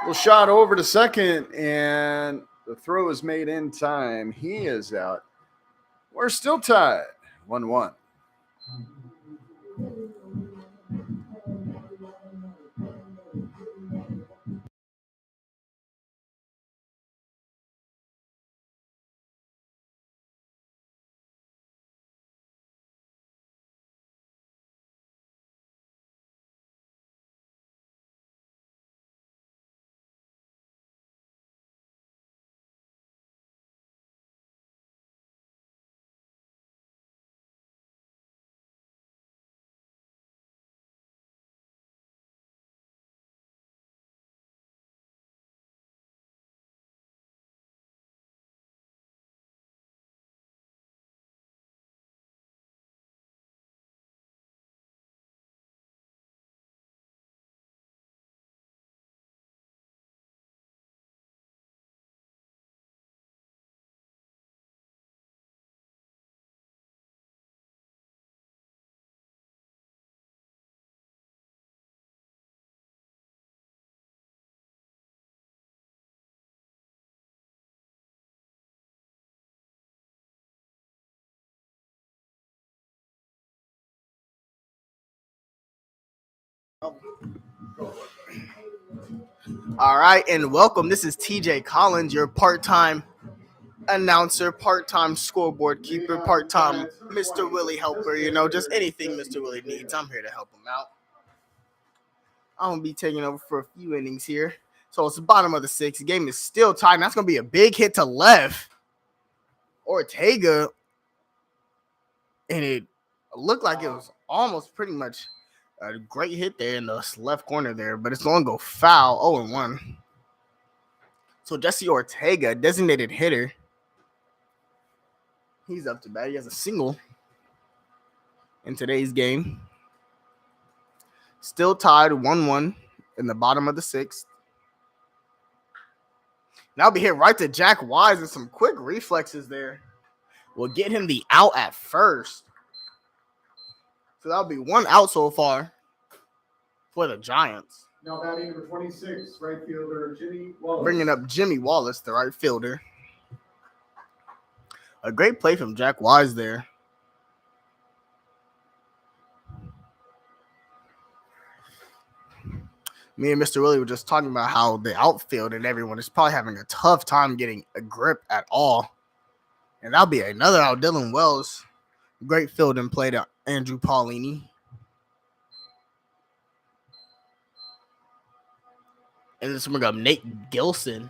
Well, shot over to second, and the throw is made in time. He is out. We're still tied 1-1. All right, and welcome. This is TJ Collins, your part-time announcer, part-time scoreboard keeper, part-time Mr. Willie helper. Just anything Mr. Willie needs, I'm here to help him out. I'm gonna be taking over for a few innings here. So it's the bottom of the 6th. The game is still tied. And that's gonna be a big hit to left. Ortega, and it looked like it was almost pretty much a great hit there in the left corner there, but it's going to go foul. 0-1. So Jesse Ortega, designated hitter, he's up to bat. He has a single in today's game. Still tied 1-1 in the bottom of the 6th. Now be hit right to Jack Wise, and some quick reflexes there will get him the out at first. So that'll be 1 out so far for the Giants. Now batting number 26, right fielder Jimmy Wallace. Bringing up Jimmy Wallace, the right fielder. A great play from Jack Wise there. Me and Mr. Willie were just talking about how the outfield and everyone is probably having a tough time getting a grip at all. And that'll be another out. Dylan Wells, great fielding play to Andrew Paulini. And this one got Nate Gilson.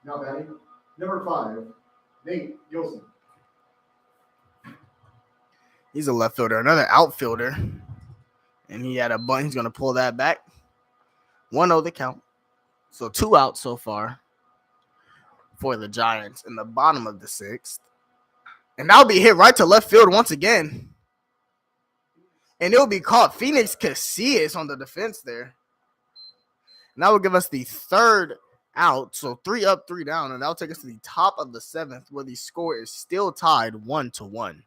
Now batting number 5, Nate Gilson. He's a left fielder, another outfielder. And he had a bunt. He's going to pull that back. 1-0 the count. So 2 outs so far for the Giants in the bottom of the 6th. And that'll be hit right to left field once again. And it'll be caught. Phoenix Casillas on the defense there. And that will give us the 3rd out. So 3 up, 3 down. And that'll take us to the top of the 7th, where the score is still tied 1-1.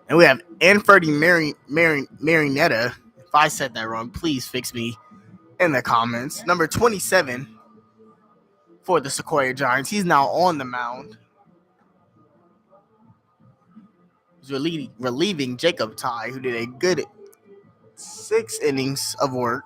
And we have Anferdy Marinetta. If I said that wrong, please fix me in the comments. Number 27 for the Sequoia Giants. He's now on the mound. He's relieving Jacob Ty, who did a good 6 innings of work.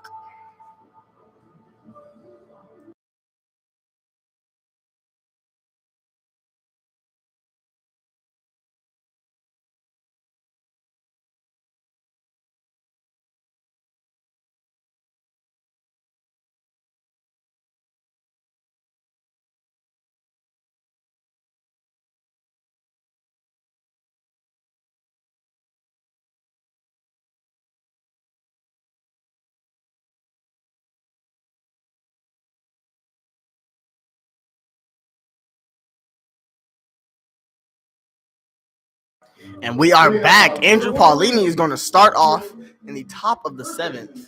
And we are back. Andrew Paulini is going to start off in the top of the 7th.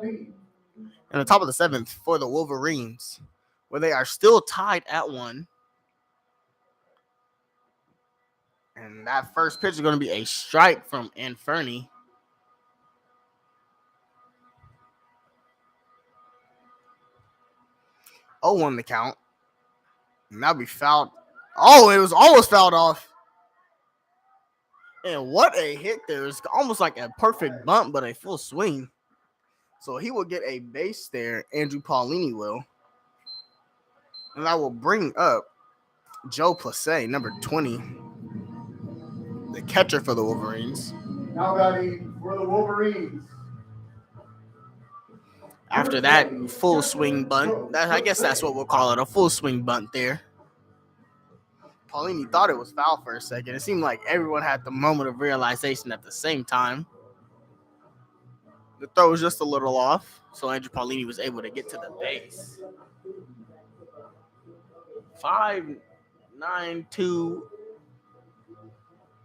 In the top of the 7th for the Wolverines, where they are still tied at 1. And that first pitch is going to be a strike from Anferny. 0-1 the count. And that'll be fouled. Oh, it was almost fouled off. And what a hit there. It's almost like a perfect bunt, but a full swing. So he will get a base there. Andrew Paulini will. And I will bring up Joe Plessé, number 20, the catcher for the Wolverines. Now batting for the Wolverines. After that full swing bunt, I guess that's what we'll call it, a full swing bunt there. Paulini thought it was foul for a second. It seemed like everyone had the moment of realization at the same time. The throw was just a little off, so Andrew Paulini was able to get to the base.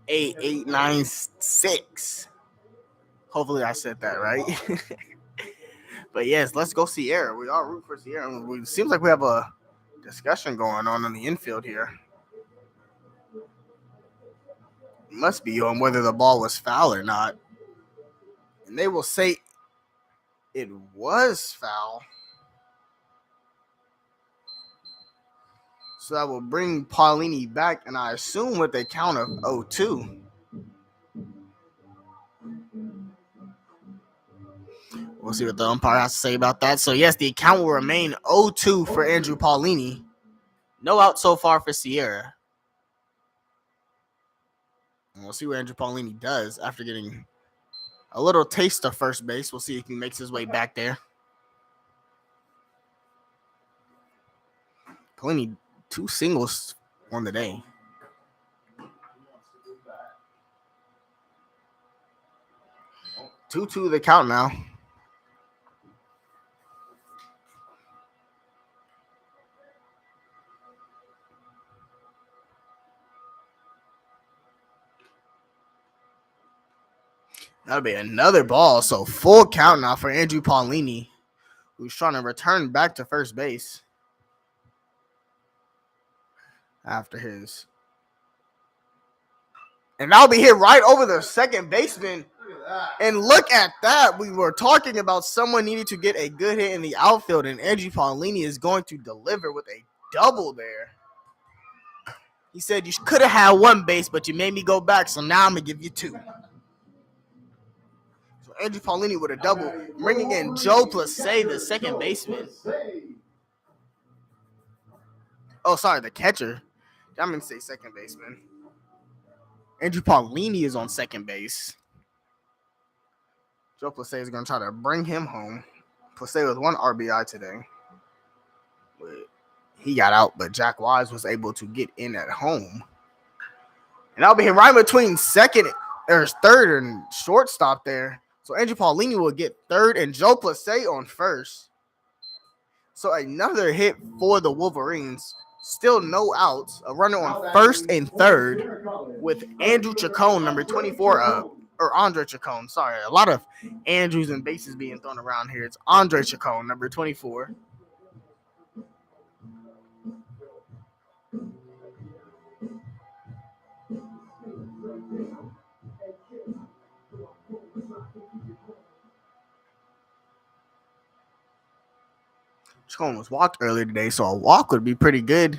5-9-2-8-8-9-6. Hopefully I said that right. But yes, let's go Sierra. We are rooting for Sierra. It seems like we have a discussion going on the infield here. It must be on whether the ball was foul or not. And they will say it was foul. So that will bring Paulini back, and I assume with a count of 0-2. We'll see what the umpire has to say about that. So, yes, the count will remain 0-2 for Andrew Paulini. No out so far for Sierra. And we'll see what Andrew Paulini does after getting a little taste of first base. We'll see if he makes his way back there. Paulini, 2 singles on the day. 2-2 the count now. That'll be another ball. So full count now for Andrew Paulini, who's trying to return back to first base after his. And that'll be hit right over the second baseman. And look at that. We were talking about someone needing to get a good hit in the outfield, and Andrew Paulini is going to deliver with a double there. He said, you could have had 1 base, but you made me go back, so now I'm going to give you 2. So Andrew Paulini with a double, bringing in Joe Plessé, the second baseman. Oh, sorry, the catcher. I'm going to say second baseman. Andrew Paulini is on second base. Joe Plessé is going to try to bring him home. Plessé with 1 RBI today. He got out, but Jack Wise was able to get in at home. And I'll be hit right between third and shortstop there. So Andrew Paulini will get third and Joe Plessé on first. So another hit for the Wolverines. Still no outs. A runner on first and third with Andrew Chacon, number 24 up. Or Andre Chacon, sorry. A lot of Andrews and bases being thrown around here. It's Andre Chacon, number 24. Chacon was walked earlier today, so a walk would be pretty good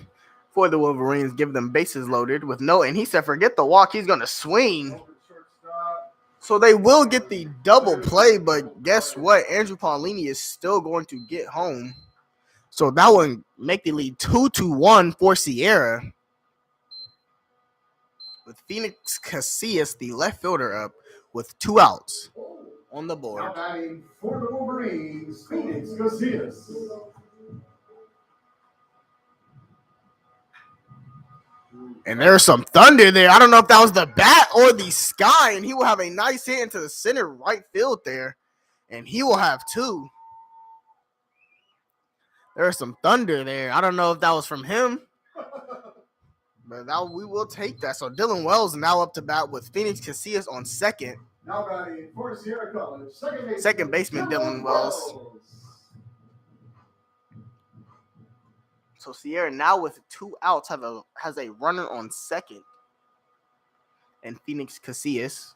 for the Wolverines. Give them bases loaded with no. And he said, forget the walk. He's going to swing. So they will get the double play, but guess what? Andrew Paulini is still going to get home. So that would make the lead 2-1 for Sierra. With Phoenix Casillas, the left fielder, up with 2 outs on the board. Now batting for the Wolverines, Phoenix Casillas. And there's some thunder there. I don't know if that was the bat or the sky, and he will have a nice hit into the center right field there, and he will have 2. There's some thunder there. I don't know if that was from him, but we will take that. So Dylan Wells now up to bat with Phoenix Casillas on second. Now batting for Sierra College, Second baseman Dylan Wells. So Sierra now with 2 outs has a runner on second. And Phoenix Casillas.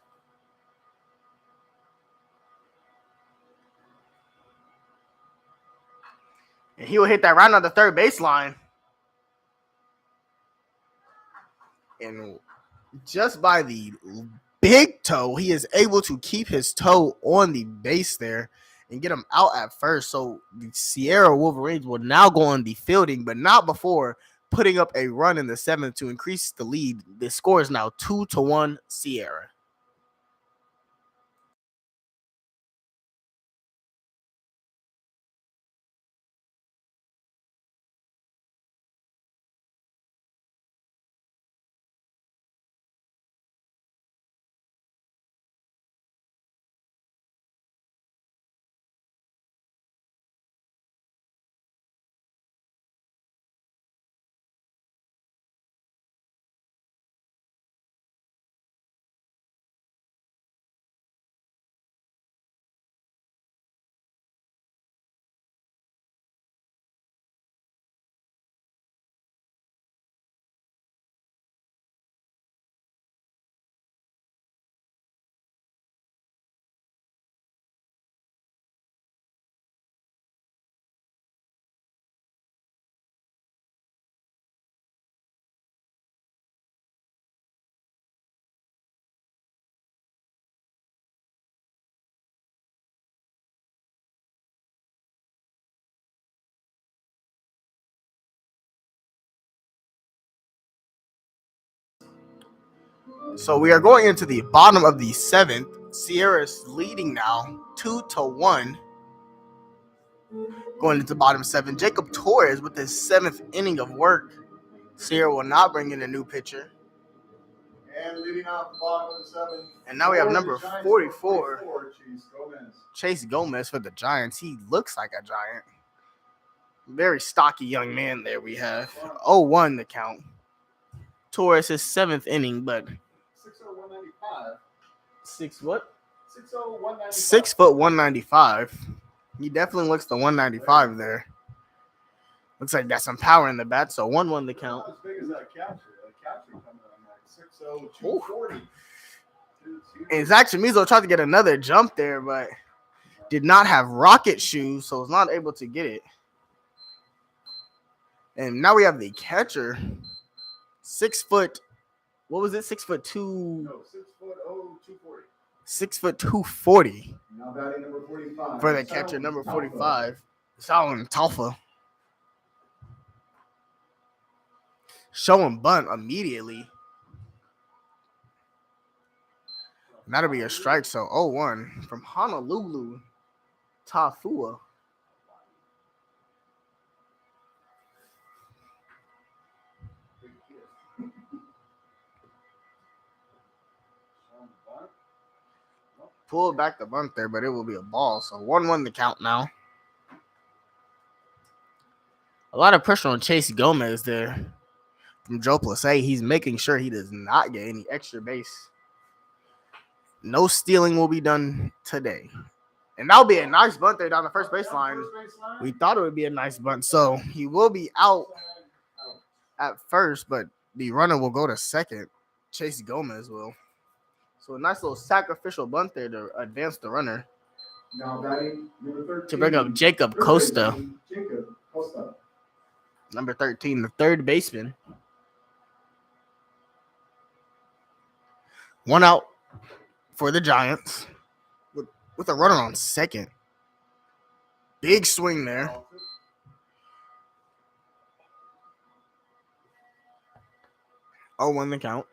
And he will hit that right on the third baseline. And just by the big toe, he is able to keep his toe on the base there and get him out at first. So the Sierra Wolverines will now go on the fielding, but not before putting up a run in the 7th to increase the lead. The score is now 2-1 Sierra. So we are going into the bottom of the 7th. Sierra's leading now 2-1. Going into bottom 7. Jacob Torres with his 7th inning of work. Sierra will not bring in a new pitcher. And leading off the bottom of the 7th. And now we have number 44, Chase Gomez for the Giants. He looks like a giant. Very stocky young man there we have. 0-1 the count. Torres his 7th inning, but 6'195. 6 what? 6'195. 6 foot 195. He definitely looks the 195 there. Looks like that's some power in the bat. So 1-1 the count. Not as big as that catcher. That catcher coming on that 6'0", 240. And Zach Chamizo tried to get another jump there, but did not have rocket shoes, so was not able to get it. And now we have the catcher. 6 foot. What was it? 6 foot 2. No, 6'240. 6 foot 240. Now batting number 45. For the catcher, number 45. Solomon Talfa. Showing bunt immediately. And that'll be a strike. So 0-1 from Honolulu. Tafua. Pulled back the bunt there, but it will be a ball. So 1-1 the count now. A lot of pressure on Chase Gomez there from Joe Plessé. He's making sure he does not get any extra base. No stealing will be done today. And that'll be a nice bunt there down the first baseline. We thought it would be a nice bunt. So he will be out at first, but the runner will go to second. Chase Gomez will. So a nice little sacrificial bunt there to advance the runner. Now batting number 13. To bring up Jacob Costa. Number 13, the third baseman. 1 out for the Giants with a runner on second. Big swing there. Oh, 1 the count.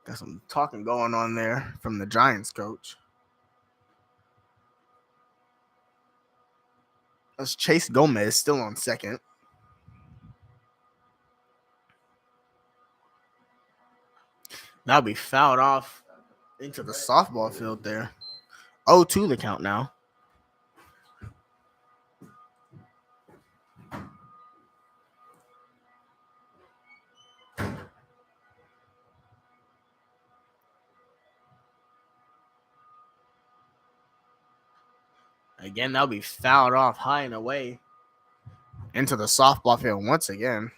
Got some talking going on there from the Giants coach. That's Chase Gomez still on second. That'll be fouled off into the softball field there. 0-2 the count now. Again, that'll be fouled off high and away into the softball field once again.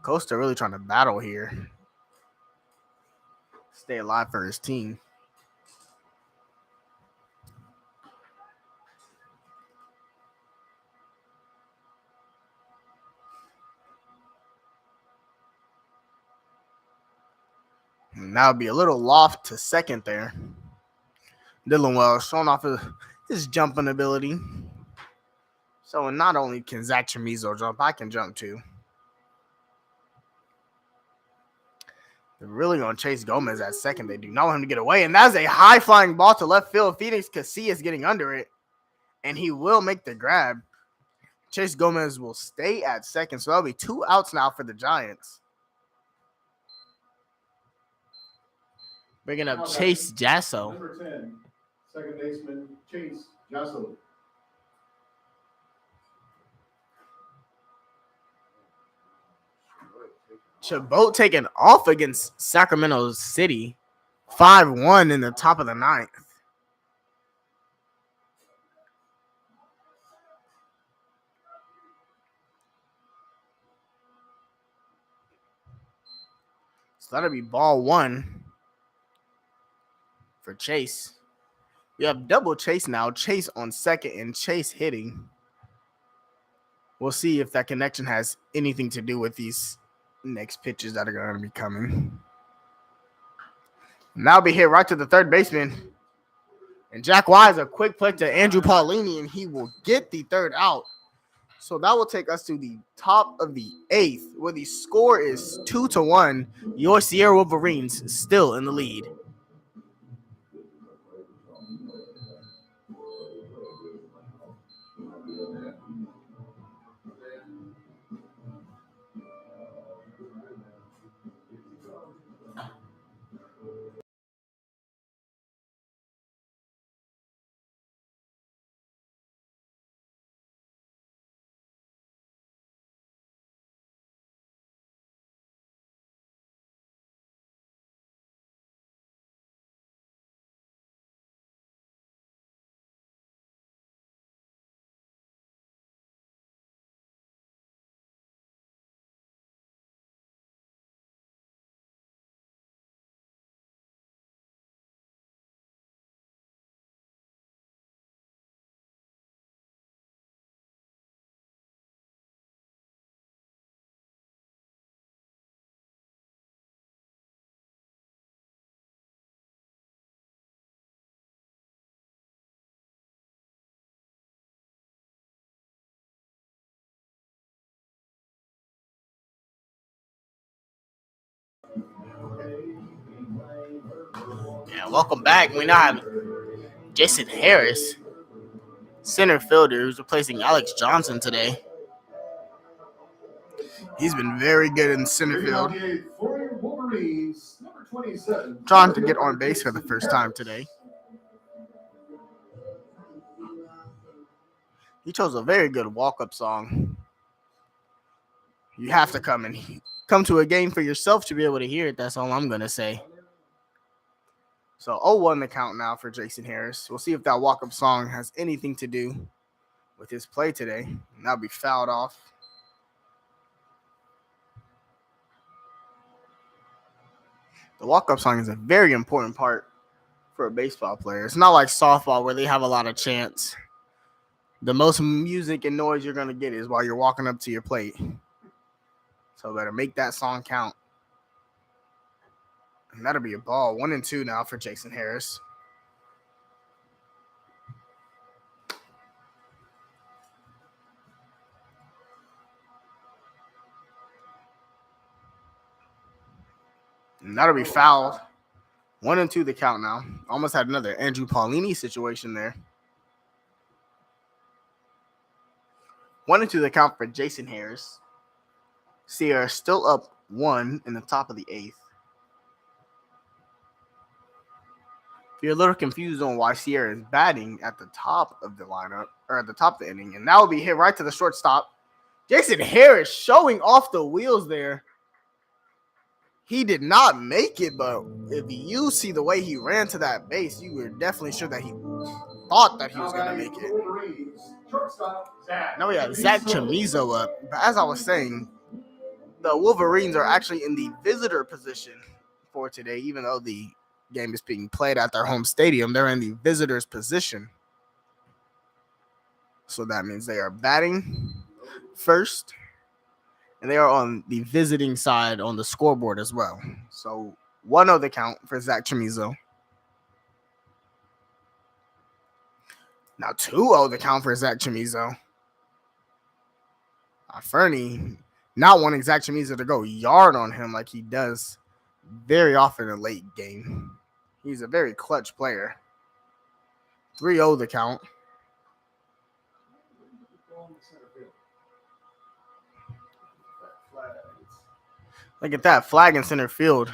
Costa really trying to battle here. Stay alive for his team. And that'll be a little loft to second there. Dylan Wells showing off his jumping ability. So not only can Zach Chamizo jump, I can jump too. They're really going to chase Gomez at second. They do not want him to get away. And that's a high-flying ball to left field. Phoenix Casillas getting under it. And he will make the grab. Chase Gomez will stay at second. So that'll be 2 outs now for the Giants. Bringing up Chase Jasso. Number 10, second baseman Chase Jasso. Chabot taking off against Sacramento City. 5-1 in the top of the ninth. So that'll be ball 1 for Chase. We have double Chase now. Chase on second and Chase hitting. We'll see if that connection has anything to do with these next pitches that are going to be coming. Now be hit right to the third baseman. And Jack Wise, a quick play to Andrew Paulini, and he will get the third out. So that will take us to the top of the 8th, where the score is 2-1. Your Sierra Wolverines still in the lead. Yeah, welcome back. We now have Jason Harris, center fielder, who's replacing Alex Johnson today. He's been very good in center field. Trying to get on base for the first time today. He chose a very good walk-up song. You have to come to a game for yourself to be able to hear it. That's all I'm going to say. So 0-1 the count now for Jason Harris. We'll see if that walk-up song has anything to do with his play today. And that'll be fouled off. The walk-up song is a very important part for a baseball player. It's not like softball where they have a lot of chants. The most music and noise you're going to get is while you're walking up to your plate. So better make that song count. And that'll be a ball. 1-2 now for Jason Harris. And that'll be fouled. 1-2 the count now. Almost had another Andrew Paulini situation there. 1-2 the count for Jason Harris. Sierra still up 1 in the top of the 8th. If you're a little confused on why Sierra is batting at the top of the lineup, or at the top of the inning, and that will be hit right to the shortstop. Jason Harris showing off the wheels there. He did not make it, but if you see the way he ran to that base, you were definitely sure that he thought that he was going to make it. Now we have Zach Chamizo up. But as I was saying, the Wolverines are actually in the visitor position for today, even though the game is being played at their home stadium. They're in the visitors position. So that means they are batting first. And they are on the visiting side on the scoreboard as well. So 1-0 the count for Zach Chamizo. Now 2-0 the count for Zach Chamizo. Fernie not wanting Zach Chamizo to go yard on him like he does very often in a late game. He's a very clutch player. 3-0 the count. Look at that flag in center field.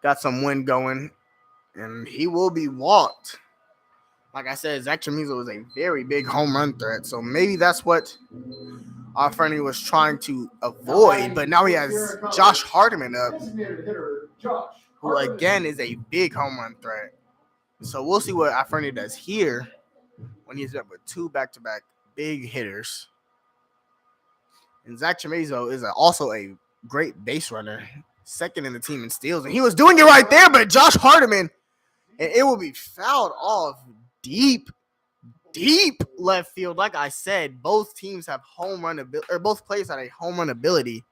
Got some wind going, and he will be walked. Like I said, Zach Chamizo is a very big home run threat, so maybe that's what our friend was trying to avoid. But now he has Josh Hardiman up, who again is a big home run threat. So we'll see what our friend does here when he's up with 2 back-to-back big hitters. And Zach Chamizo is also a great base runner, second in the team in steals, and he was doing it right there, but Josh Hardiman, and it will be fouled off deep left field. Like I said, both teams have home run ability, or both players had a home run ability.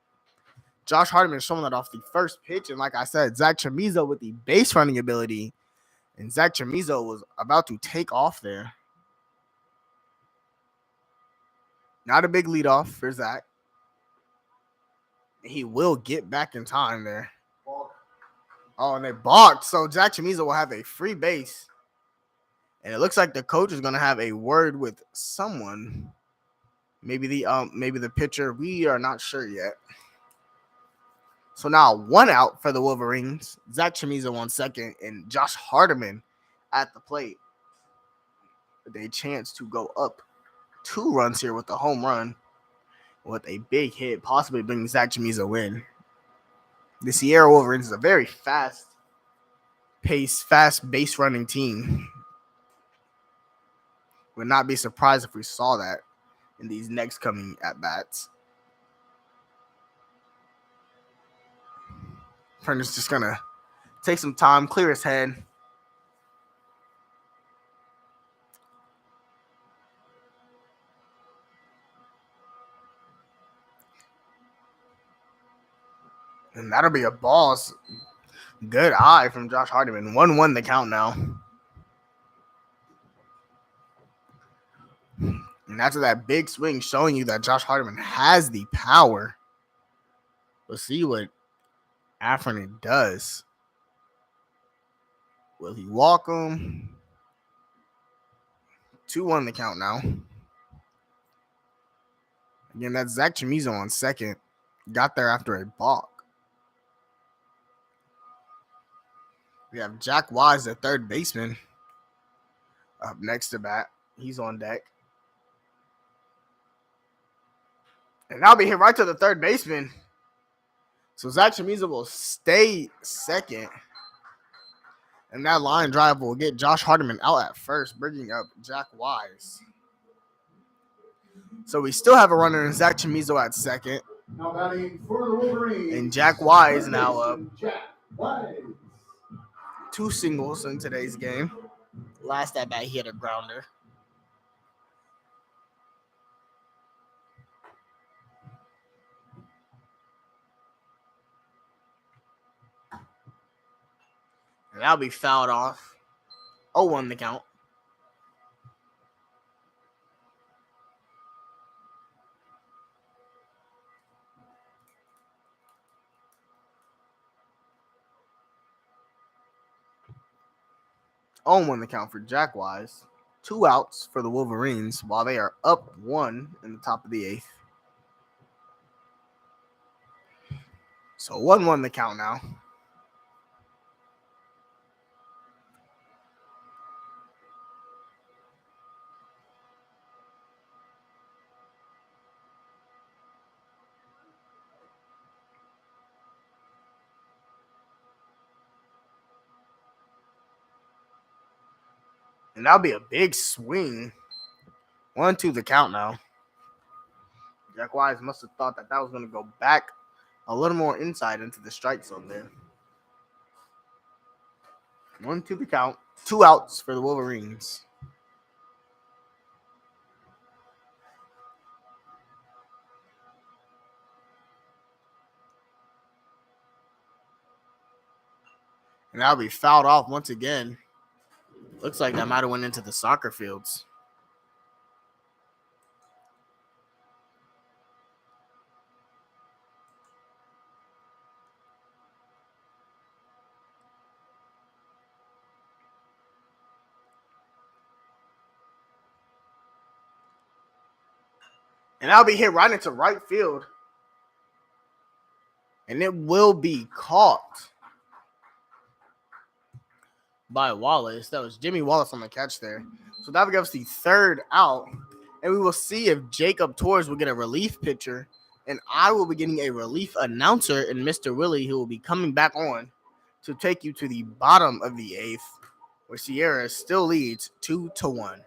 Josh Hardiman showing that off the first pitch, and like I said, Zach Chamizo with the base running ability, and Zach Chamizo was about to take off there. Not a big leadoff for Zach. He will get back in time there. Oh, and they balked. So Zach Chamizo will have a free base. And it looks like the coach is going to have a word with someone. Maybe the pitcher. We are not sure yet. So now 1 out for the Wolverines. Zach Chamizo on second and Josh Hardiman at the plate. With a chance to go up 2 runs here with the home run. With a big hit, possibly bringing Zach Chamizo in. The Sierra Wolverines is a very fast-paced, fast base-running team. Would not be surprised if we saw that in these next coming at-bats. Fernand's just going to take some time, clear his head. And that'll be a ball. Good eye from Josh Hardiman. 1-1 the count now. And after that big swing showing you that Josh Hardiman has the power. We'll see what Afferny does. Will he walk him? 2-1 the count now. Again, that's Zach Chamizo on second. Got there after a balk. We have Jack Wise, the third baseman, up next to bat. He's on deck. And that'll be hit right to the third baseman. So Zach Chamizo will stay second. And that line drive will get Josh Hardiman out at first, bringing up Jack Wise. So we still have a runner in Zach Chamizo at second. Now batting for the Wolverines. And Jack Wise now up. Wise. 2 singles in today's game. Last at bat, he hit a grounder. And that'll be fouled off. 0-1 the count. On the count for Jack Wise. 2 outs for the Wolverines while they are up 1 in the top of the 8th. So 1-1 the count now. And that'll be a big swing. 1-2 the count now. Jack Wise must have thought that was going to go back a little more inside into the strike zone there. 1-2 the count. 2 outs for the Wolverines. And that'll be fouled off once again. Looks like that might have went into the soccer fields. And that'll be hit right into right field. And it will be caught by Wallace. That was Jimmy Wallace on the catch there. So that will give us the 3rd out. And we will see if Jacob Torres will get a relief pitcher. And I will be getting a relief announcer in Mr. Willie, who will be coming back on to take you to the bottom of the 8th, where Sierra still leads 2-1.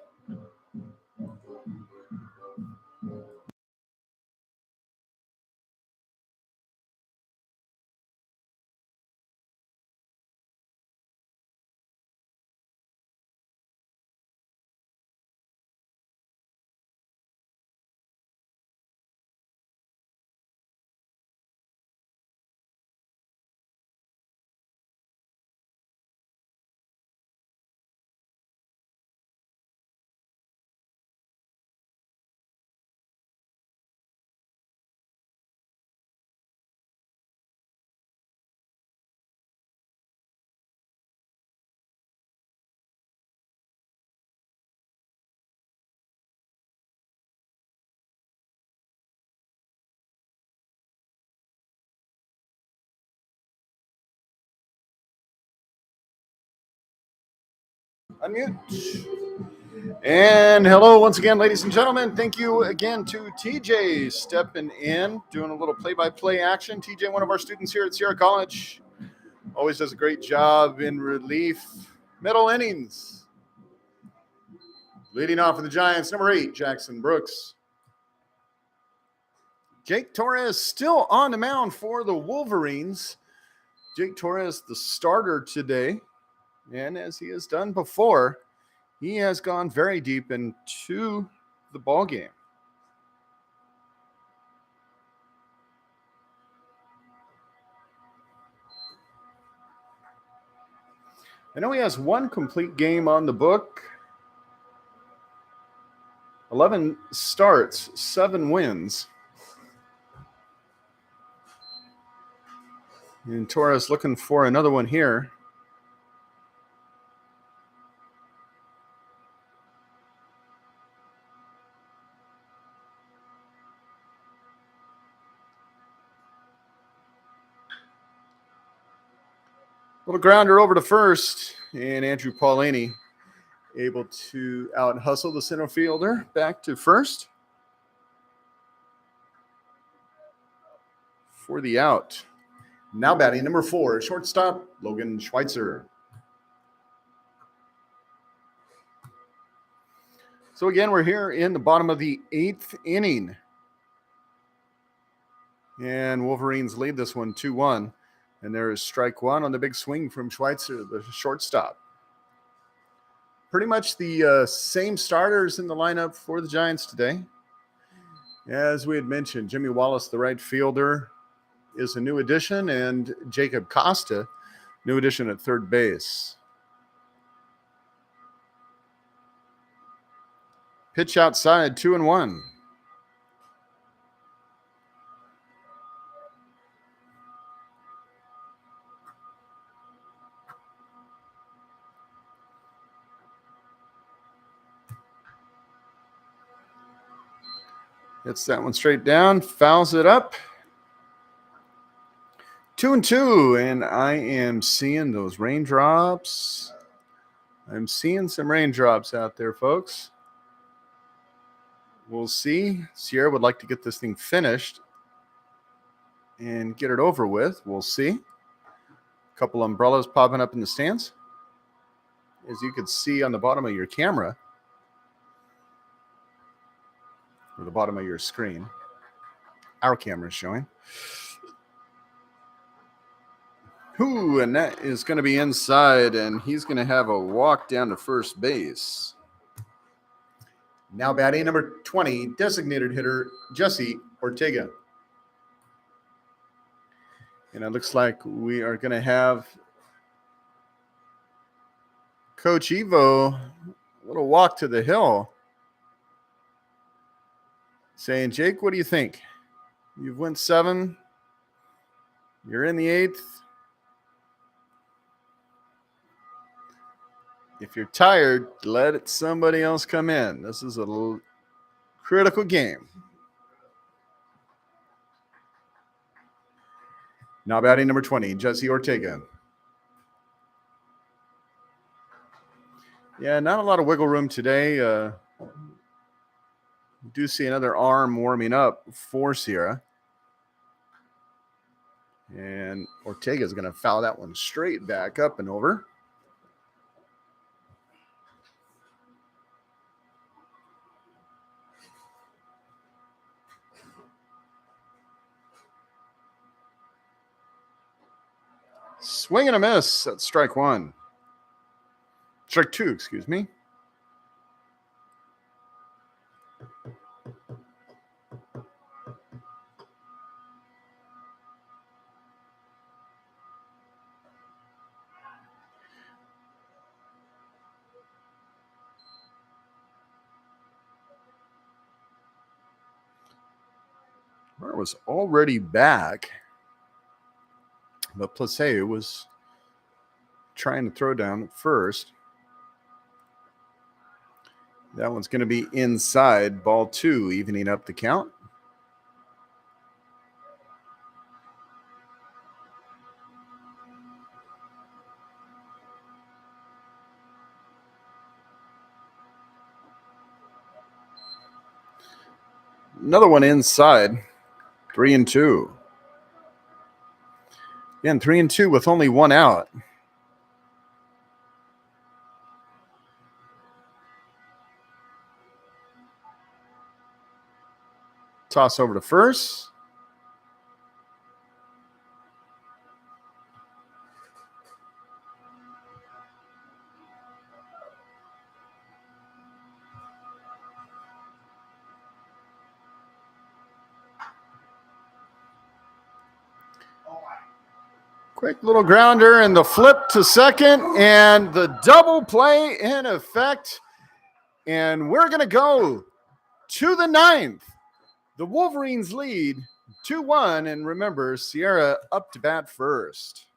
Unmute. And hello once again, ladies and gentlemen. Thank you again to TJ stepping in, doing a little play-by-play action. TJ, one of our students here at Sierra College, always does a great job in relief. Middle innings. Leading off for the Giants, number 8, Jackson Brooks. Jake Torres still on the mound for the Wolverines. Jake Torres, the starter today. And as he has done before, he has gone very deep into the ball game. I know he has 1 complete game on the book. 11 starts, 7 wins. And Torres looking for another one here. Little grounder over to first, and Andrew Paulini able to out-hustle the center fielder back to first for the out. Now batting number 4, shortstop, Logan Schweitzer. So again, we're here in the bottom of the 8th inning. And Wolverines lead this one 2-1. And there is strike one on the big swing from Schweitzer, the shortstop. Pretty much the same starters in the lineup for the Giants today. As we had mentioned, Jimmy Wallace, the right fielder, is a new addition, and Jacob Costa, new addition at third base. Pitch outside, 2-1. Hits that one straight down, fouls it up. 2-2, and I am seeing those raindrops. I'm seeing some raindrops out there, folks. We'll see. Sierra would like to get this thing finished and get it over with. We'll see. A couple umbrellas popping up in the stands. As you can see on the bottom of your camera, or the bottom of your screen, our camera is showing. Ooh, and that is going to be inside, and he's going to have a walk down to first base. Now batting number 20, designated hitter Jesse Ortega. And it looks like we are going to have Coach Evo, a little walk to the hill, saying, Jake, what do you think? You've went 7. You're in the 8th. If you're tired, let somebody else come in. This is a critical game. Now batting number 20, Jesse Ortega. Yeah, not a lot of wiggle room today. We do see another arm warming up for Sierra. And Ortega's going to foul that one straight back up and over. Swing and a miss. That's strike 1. Strike 2, excuse me. Mar was already back, but Plessé was trying to throw down at first. That one's going to be inside, ball 2, evening up the count. Another one inside, 3-2. Again, 3-2 with only one out. Toss over to first. Quick little grounder and the flip to second and the double play in effect. And we're going to go to the 9th. The Wolverines lead 2-1. And remember, Sierra up to bat first.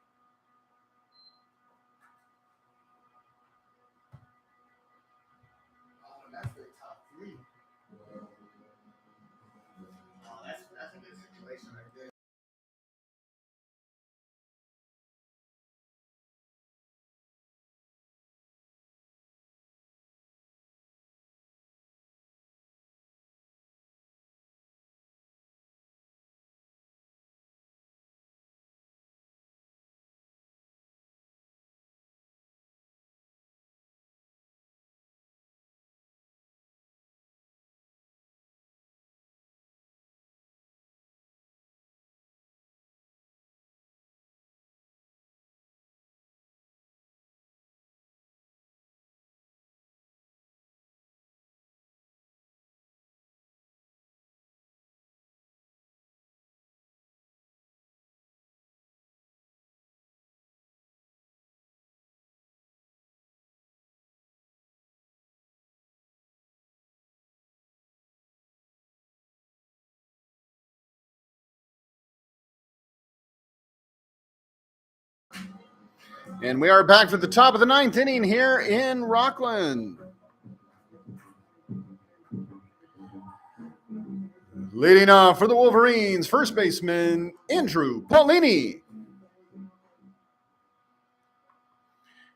And we are back for the top of the 9th inning here in Rockland. Leading off for the Wolverines, first baseman Andrew Paulini.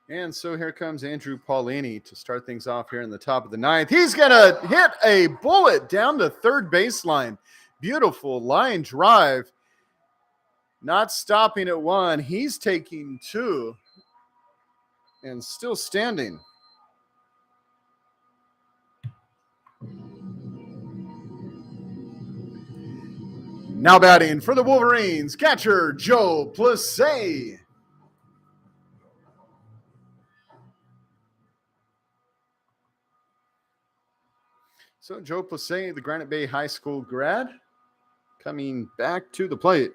And so here comes Andrew Paulini to start things off here in the top of the 9th. He's going to hit a bullet down the third baseline. Beautiful line drive. Not stopping at 1. He's taking 2 and still standing. Now batting for the Wolverines, catcher Joe Plessé. So Joe Plessé, the Granite Bay High School grad, coming back to the plate.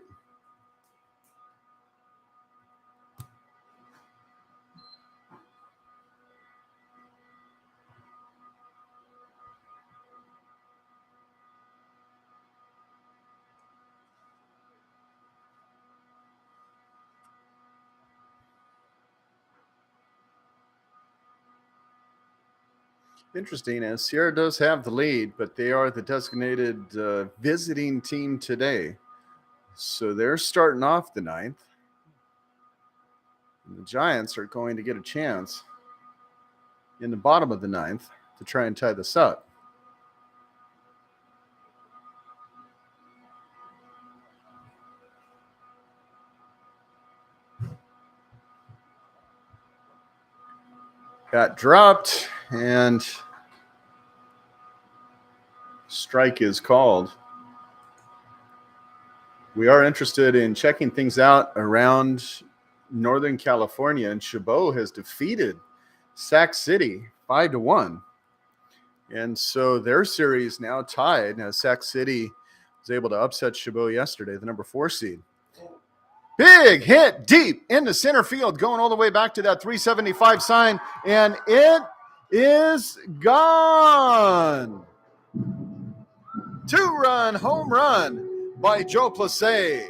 Interesting, as Sierra does have the lead, but they are the designated visiting team today. So they're starting off the 9th. And the Giants are going to get a chance in the bottom of the 9th to try and tie this up. Got dropped, and strike is called. We are interested in checking things out around Northern California, and Chabot has defeated Sac City 5-1. And so their series now tied. Now Sac City was able to upset Chabot yesterday, the number 4 seed. Big hit deep into center field, going all the way back to that 375 sign, and it is gone. 2-run home run by Joe Plessé.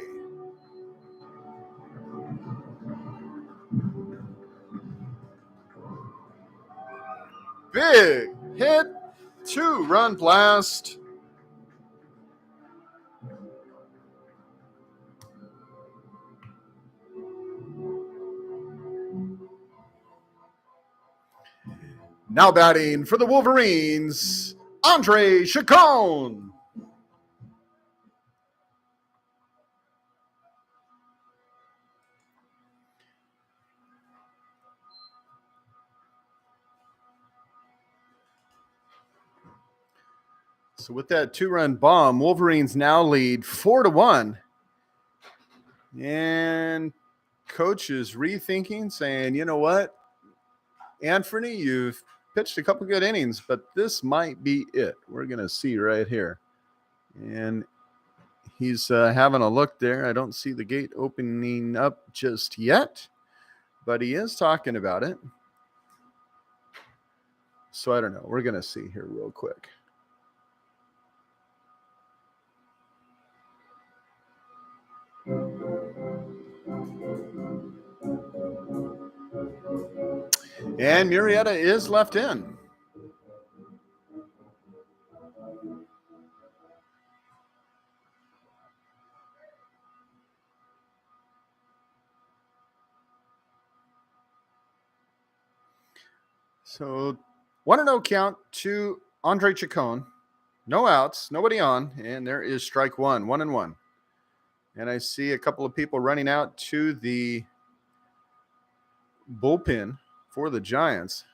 Big hit, 2-run blast. Now batting for the Wolverines, Andre Chacon. So with that 2-run bomb, Wolverines now lead 4-1. And coach is rethinking, saying, you know what, Anthony, you've pitched a couple good innings, but this might be it. We're going to see right here. And he's having a look there. I don't see the gate opening up just yet, but he is talking about it. So I don't know. We're going to see here real quick. And Murrieta is left in. So 1-0 count to Andre Chacon. No outs, nobody on, and there is strike 1, 1-1. And I see a couple of people running out to the bullpen for the Giants.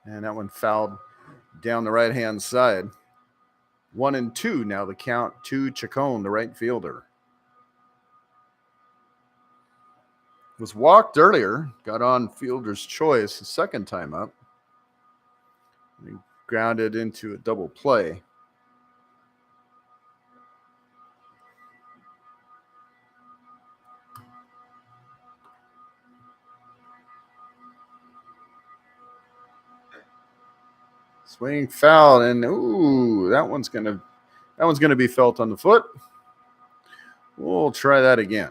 And that one fouled down the right-hand side. 1-2 now the count to Chacon, the right fielder. Was walked earlier, got on fielder's choice the second time up. He grounded into a double play. Swing foul, and ooh, that one's gonna be felt on the foot. We'll try that again.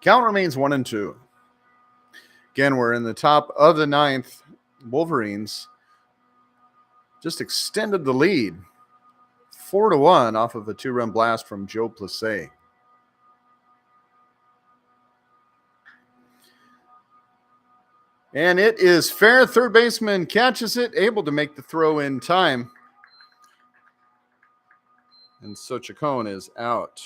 Count remains 1-2. Again, we're in the top of the ninth. Wolverines just extended the lead 4-1 off of a 2-run blast from Joe Plessé. And it is fair. Third baseman catches it, able to make the throw in time. And so Chacon is out.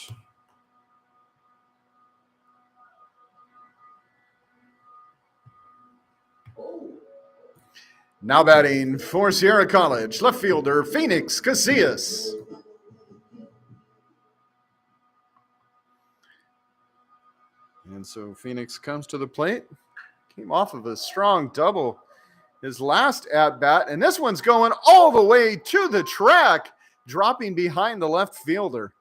Now batting for Sierra College, left fielder Phoenix Casillas. And so Phoenix comes to the plate. Came off of a strong double his last at-bat, and this one's going all the way to the track, dropping behind the left fielder.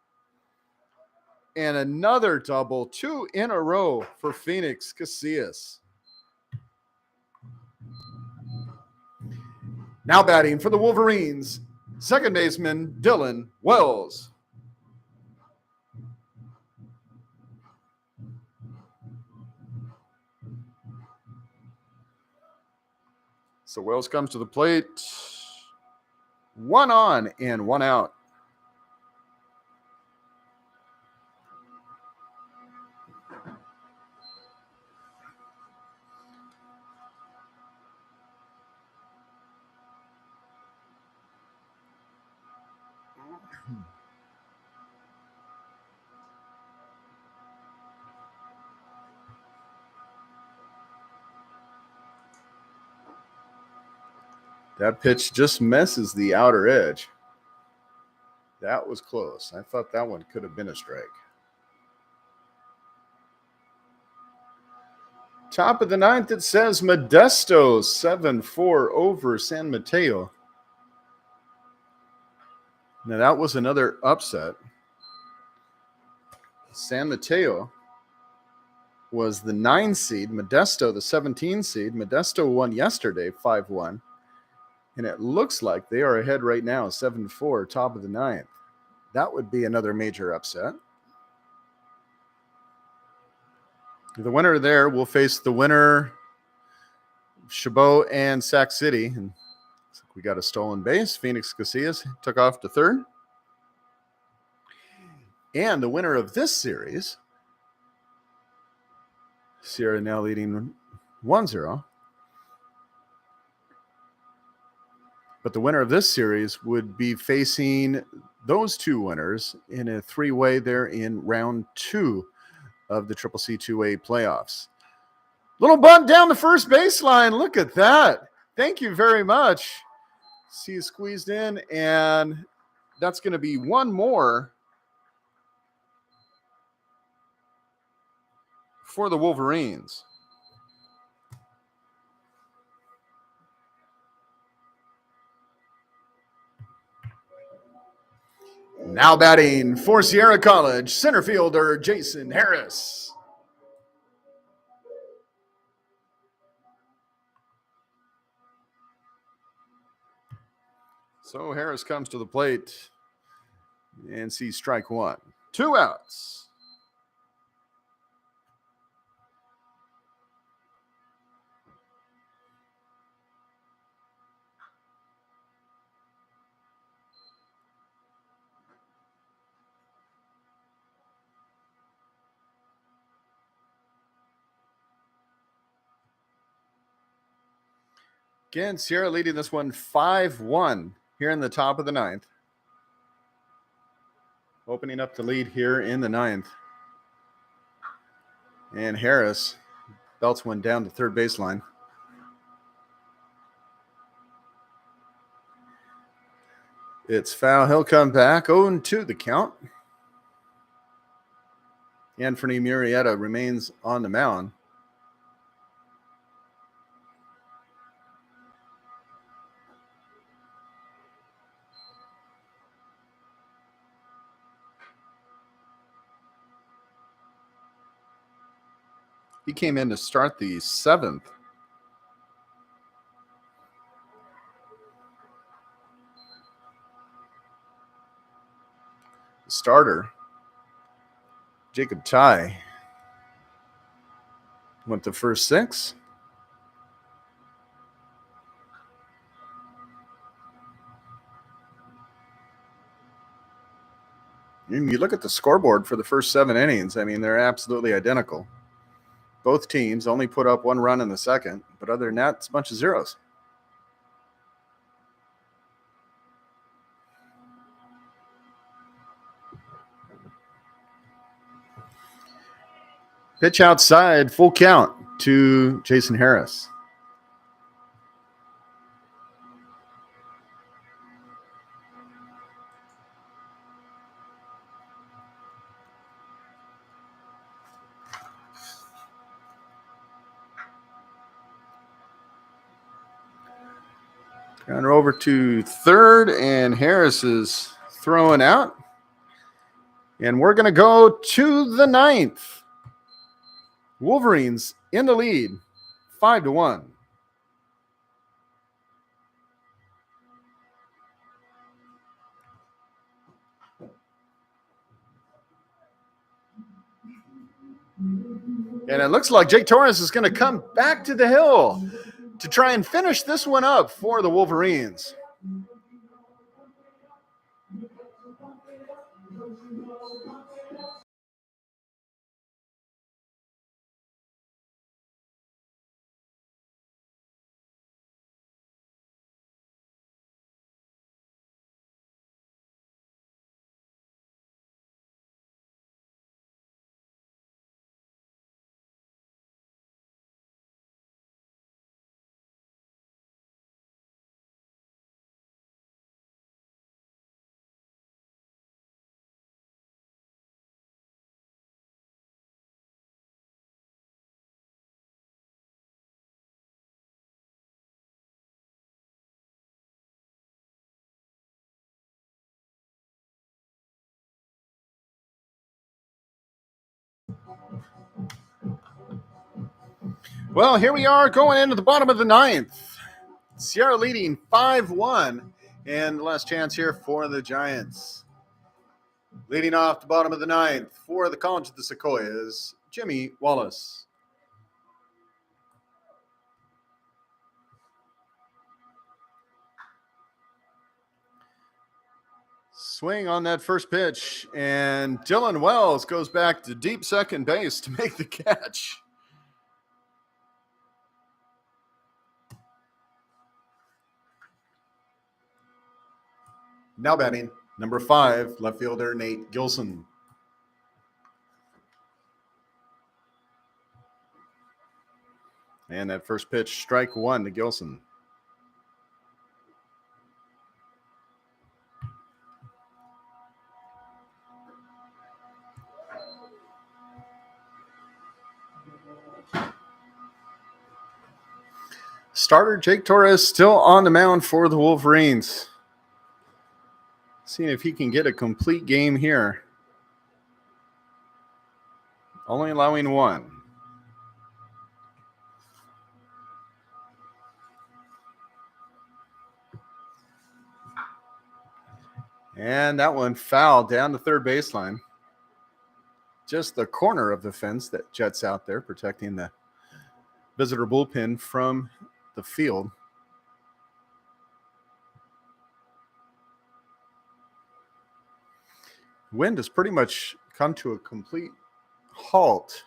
And another double, 2 in a row for Phoenix Casillas. Now batting for the Wolverines, second baseman Dylan Wells. So Wells comes to the plate. 1 on and 1 out. That pitch just misses the outer edge. That was close. I thought that one could have been a strike. Top of the ninth, it says Modesto 7-4 over San Mateo. Now that was another upset. San Mateo was the 9 seed, Modesto the 17 seed. Modesto won yesterday 5-1. And it looks like they are ahead right now, 7-4, top of the ninth. That would be another major upset. The winner there will face the winner, Chabot and Sac City. And we got a stolen base. Phoenix Casillas took off to third. And the winner of this series, Sierra now leading 1-0. But the winner of this series would be facing those two winners in a 3-way there in round 2 of the CCCAA playoffs. Little bunt down the first baseline. Look at that. Thank you very much. See you squeezed in, and that's going to be one more for the Wolverines. Now batting for Sierra College, center fielder Jason Harris. So Harris comes to the plate and sees strike 1. 2 outs. Again, Sierra leading this one 5-1 here in the top of the ninth. Opening up the lead here in the ninth. And Harris belts one down the third baseline. It's foul. He'll come back. 0-2 the count. Anthony Murrieta remains on the mound. He came in to start the 7th. starter, Jacob Ty, went the first 6. And you look at the scoreboard for the first 7 innings, I mean, they're absolutely identical. Both teams only put up 1 run in the second, but other than that, it's a bunch of zeros. Pitch outside, full count to Jason Harris. Runner over to third, and Harris is throwing out. And we're going to go to the 9th. Wolverines in the lead, 5-1. And it looks like Jake Torres is going to come back to the hill to try and finish this one up for the Wolverines. Well, here we are going into the bottom of the 9th. Sierra leading 5-1, and the last chance here for the Giants. Leading off the bottom of the 9th for the College of the Sequoias, Jimmy Wallace. Swing on that first pitch, and Dylan Wells goes back to deep second base to make the catch. Now batting, number 5, left fielder Nate Gilson. And that first pitch, strike 1 to Gilson. Starter Jake Torres still on the mound for the Wolverines. Seeing if he can get a complete game here. Only allowing 1. And that one fouled down the third baseline. Just the corner of the fence that juts out there, protecting the visitor bullpen from the field. Wind has pretty much come to a complete halt.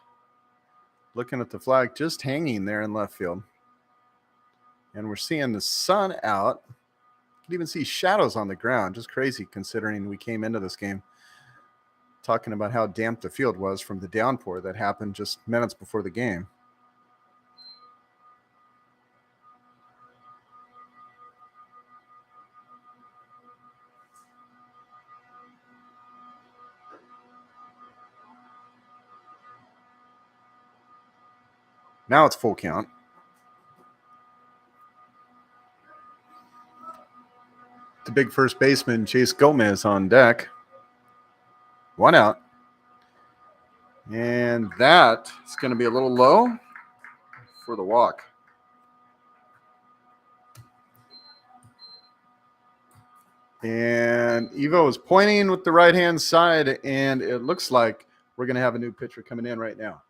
Looking at the flag just hanging there in left field. And we're seeing the sun out. You can even see shadows on the ground. Just crazy considering we came into this game talking about how damp the field was from the downpour that happened just minutes before the game. Now it's full count. The big first baseman, Chase Gomez, on deck. 1 out. And that is going to be a little low for the walk. And Evo is pointing with the right-hand side, and it looks like we're going to have a new pitcher coming in right now.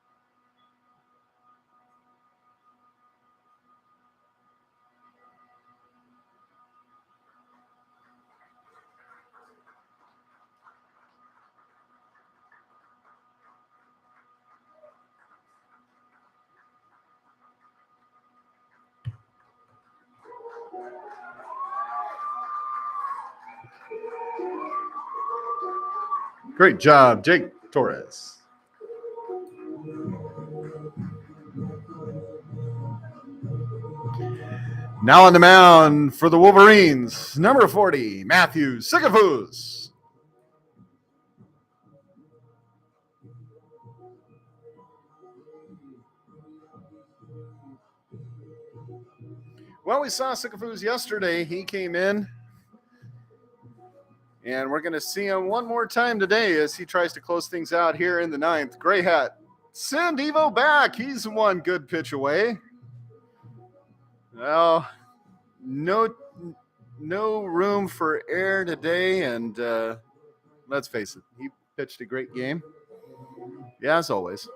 Great job, Jake Torres. Now on the mound for the Wolverines, number 40, Matthew Sequoias. Well, we saw Sequoias yesterday. He came in, and we're going to see him one more time today as he tries to close things out here in the ninth. Gray hat, send Evo back. He's one good pitch away. Well, no room for error today, and let's face it, he pitched a great game. Yeah, as always.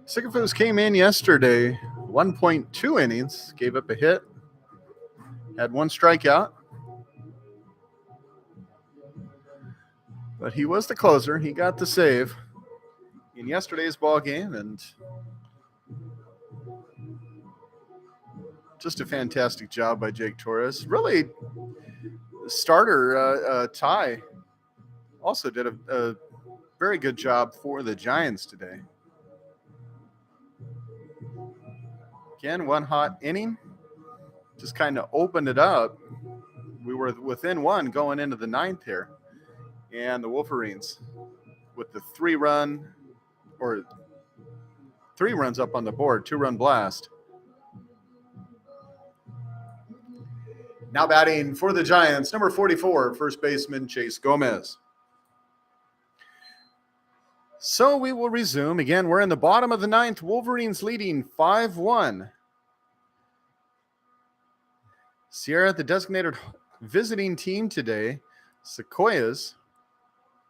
Sequoias came in yesterday, 1.2 innings, gave up a hit, had one strikeout. But he was the closer. He got the save in yesterday's ball game, and just a fantastic job by Jake Torres. Really, starter Ty also did a very good job for the Giants today. Again, one hot inning, just kind of opened it up. We were within one going into the ninth here, and the Wolverines with the three runs up on the board, 2-run blast. Now batting for the Giants, number 44, first baseman Chase Gomez. So we will resume. Again, we're in the bottom of the ninth. Wolverines leading 5-1. Sierra, the designated visiting team today, Sequoias,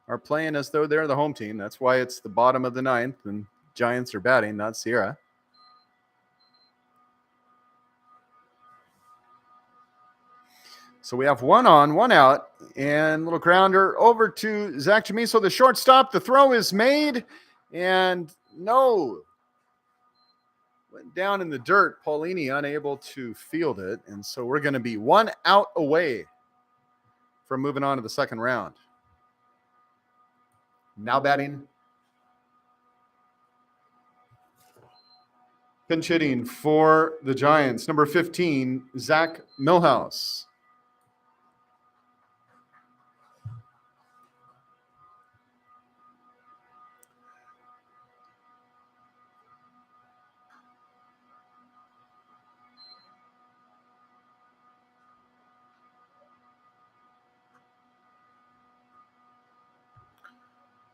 are playing as though they're the home team. That's why it's the bottom of the ninth, and Giants are batting, not Sierra. So we have one on, one out, and little grounder over to Zach Chamiso, the shortstop. The throw is made, and no. Went down in the dirt. Paulini unable to field it, and so we're going to be one out away from moving on to the second round. Now batting. Pinch hitting for the Giants, number 15, Zach Millhouse.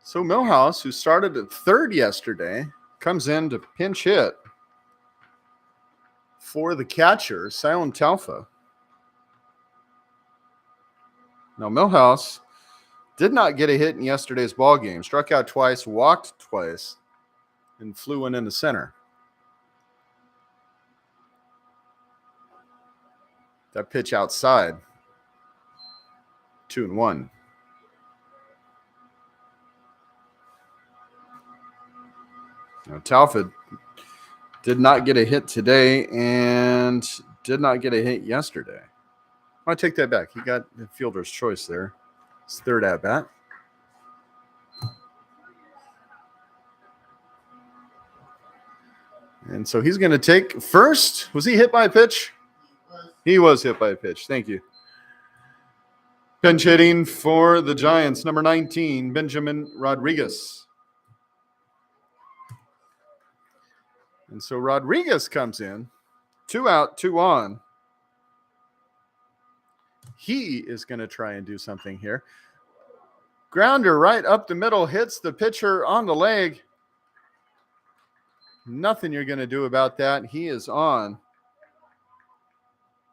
So Millhouse, who started at third yesterday, comes in to pinch hit for the catcher, Silent Talfa. Now, Millhouse did not get a hit in yesterday's ball game. Struck out twice, walked twice, and flew one in the center. That pitch outside. 2-1. Now, Talfa did not get a hit today and did not get a hit yesterday. I take that back. He got the fielder's choice there. His third at bat. And so he's going to take first. Was he hit by a pitch? He was hit by a pitch. Thank you. Pinch hitting for the Giants, number 19, Benjamin Rodriguez. And so Rodriguez comes in, 2 out, 2 on. he is going to try and do something here. Grounder right up the middle, hits the pitcher on the leg. Nothing you're going to do about that. He is on.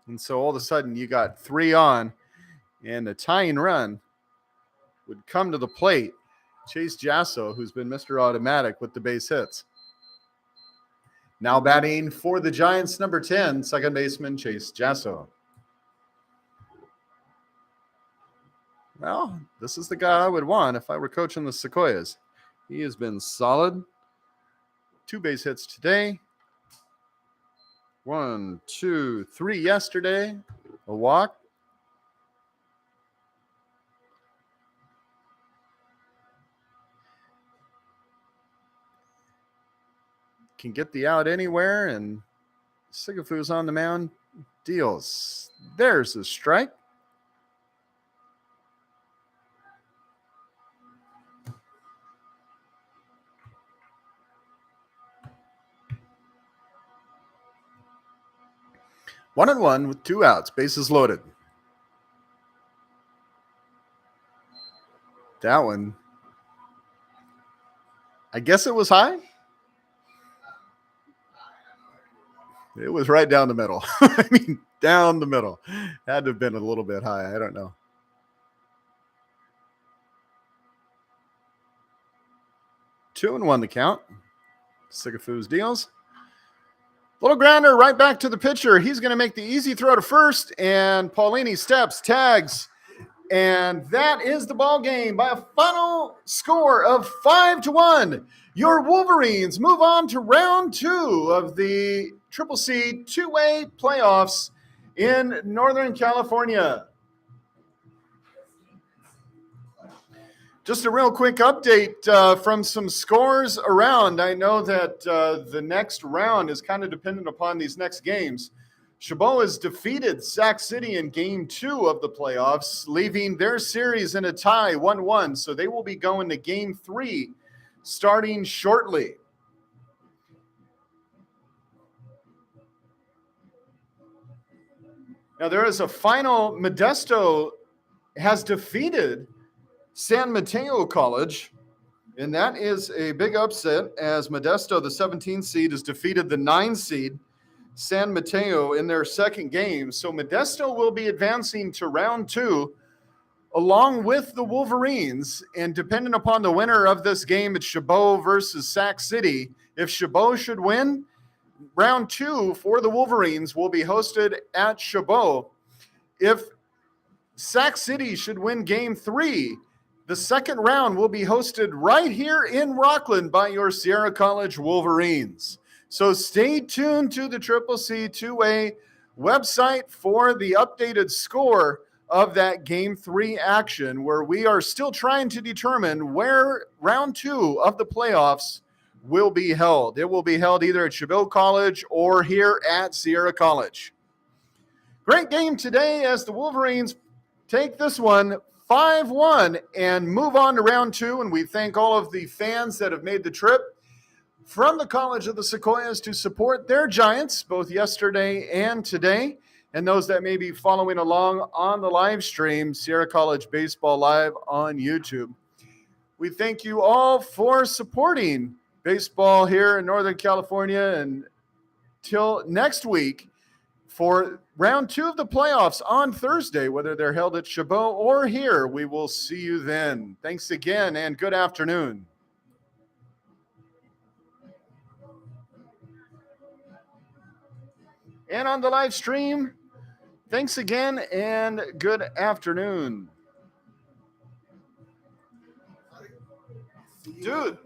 And so all of a sudden you got 3 on, and the tying run would come to the plate. Chase Jasso, who's been Mr. Automatic with the base hits. Now batting for the Giants, number 10, second baseman Chase Jasso. Well, this is the guy I would want if I were coaching the Sequoias. He has been solid. 2 base hits today. 1, 2, 3 yesterday. A walk. Can get the out anywhere, and Sigafu's on the mound. Deals. There's a strike. One and one with 2 outs, bases loaded. That one, I guess it was high. It was right down the middle. I mean, down the middle. Had to have been a little bit high. I don't know. Two and one the count. Sigafu's deals. Little grounder right back to the pitcher. He's going to make the easy throw to first, and Paulini steps, tags, and that is the ball game by a final score of 5-1. Your Wolverines move on to round 2 of the CCCAA two-way playoffs in Northern California. Just a real quick update from some scores around. I know that the next round is kind of dependent upon these next games. Chabot has defeated Sac City in Game 2 of the playoffs, leaving their series in a tie, 1-1. So they will be going to Game 3 starting shortly. Now there is a final. Modesto has defeated San Mateo College, and that is a big upset as Modesto, the 17th seed, has defeated the 9 seed San Mateo in their second game. So Modesto will be advancing to round 2 along with the Wolverines, and depending upon the winner of this game, it's Chabot versus Sac City. If Chabot should win, round 2 for the Wolverines will be hosted at Chabot. If Sac City should win Game 3, the second round will be hosted right here in Rockland by your Sierra College Wolverines. So stay tuned to the CCCAA two-way website for the updated score of that Game 3 action, where we are still trying to determine where round 2 of the playoffs will be held. It will be held either at Chabot College or here at Sierra College. Great game today as the Wolverines take this one 5-1 and move on to round 2. And we thank all of the fans that have made the trip from the College of the Sequoias to support their Giants, both yesterday and today, and those that may be following along on the live stream, Sierra College Baseball Live on YouTube. We thank you all for supporting baseball here in Northern California, and till next week for round 2 of the playoffs on Thursday, whether they're held at Chabot or here, we will see you then. Thanks again and good afternoon. And on the live stream, thanks again and good afternoon. Dude.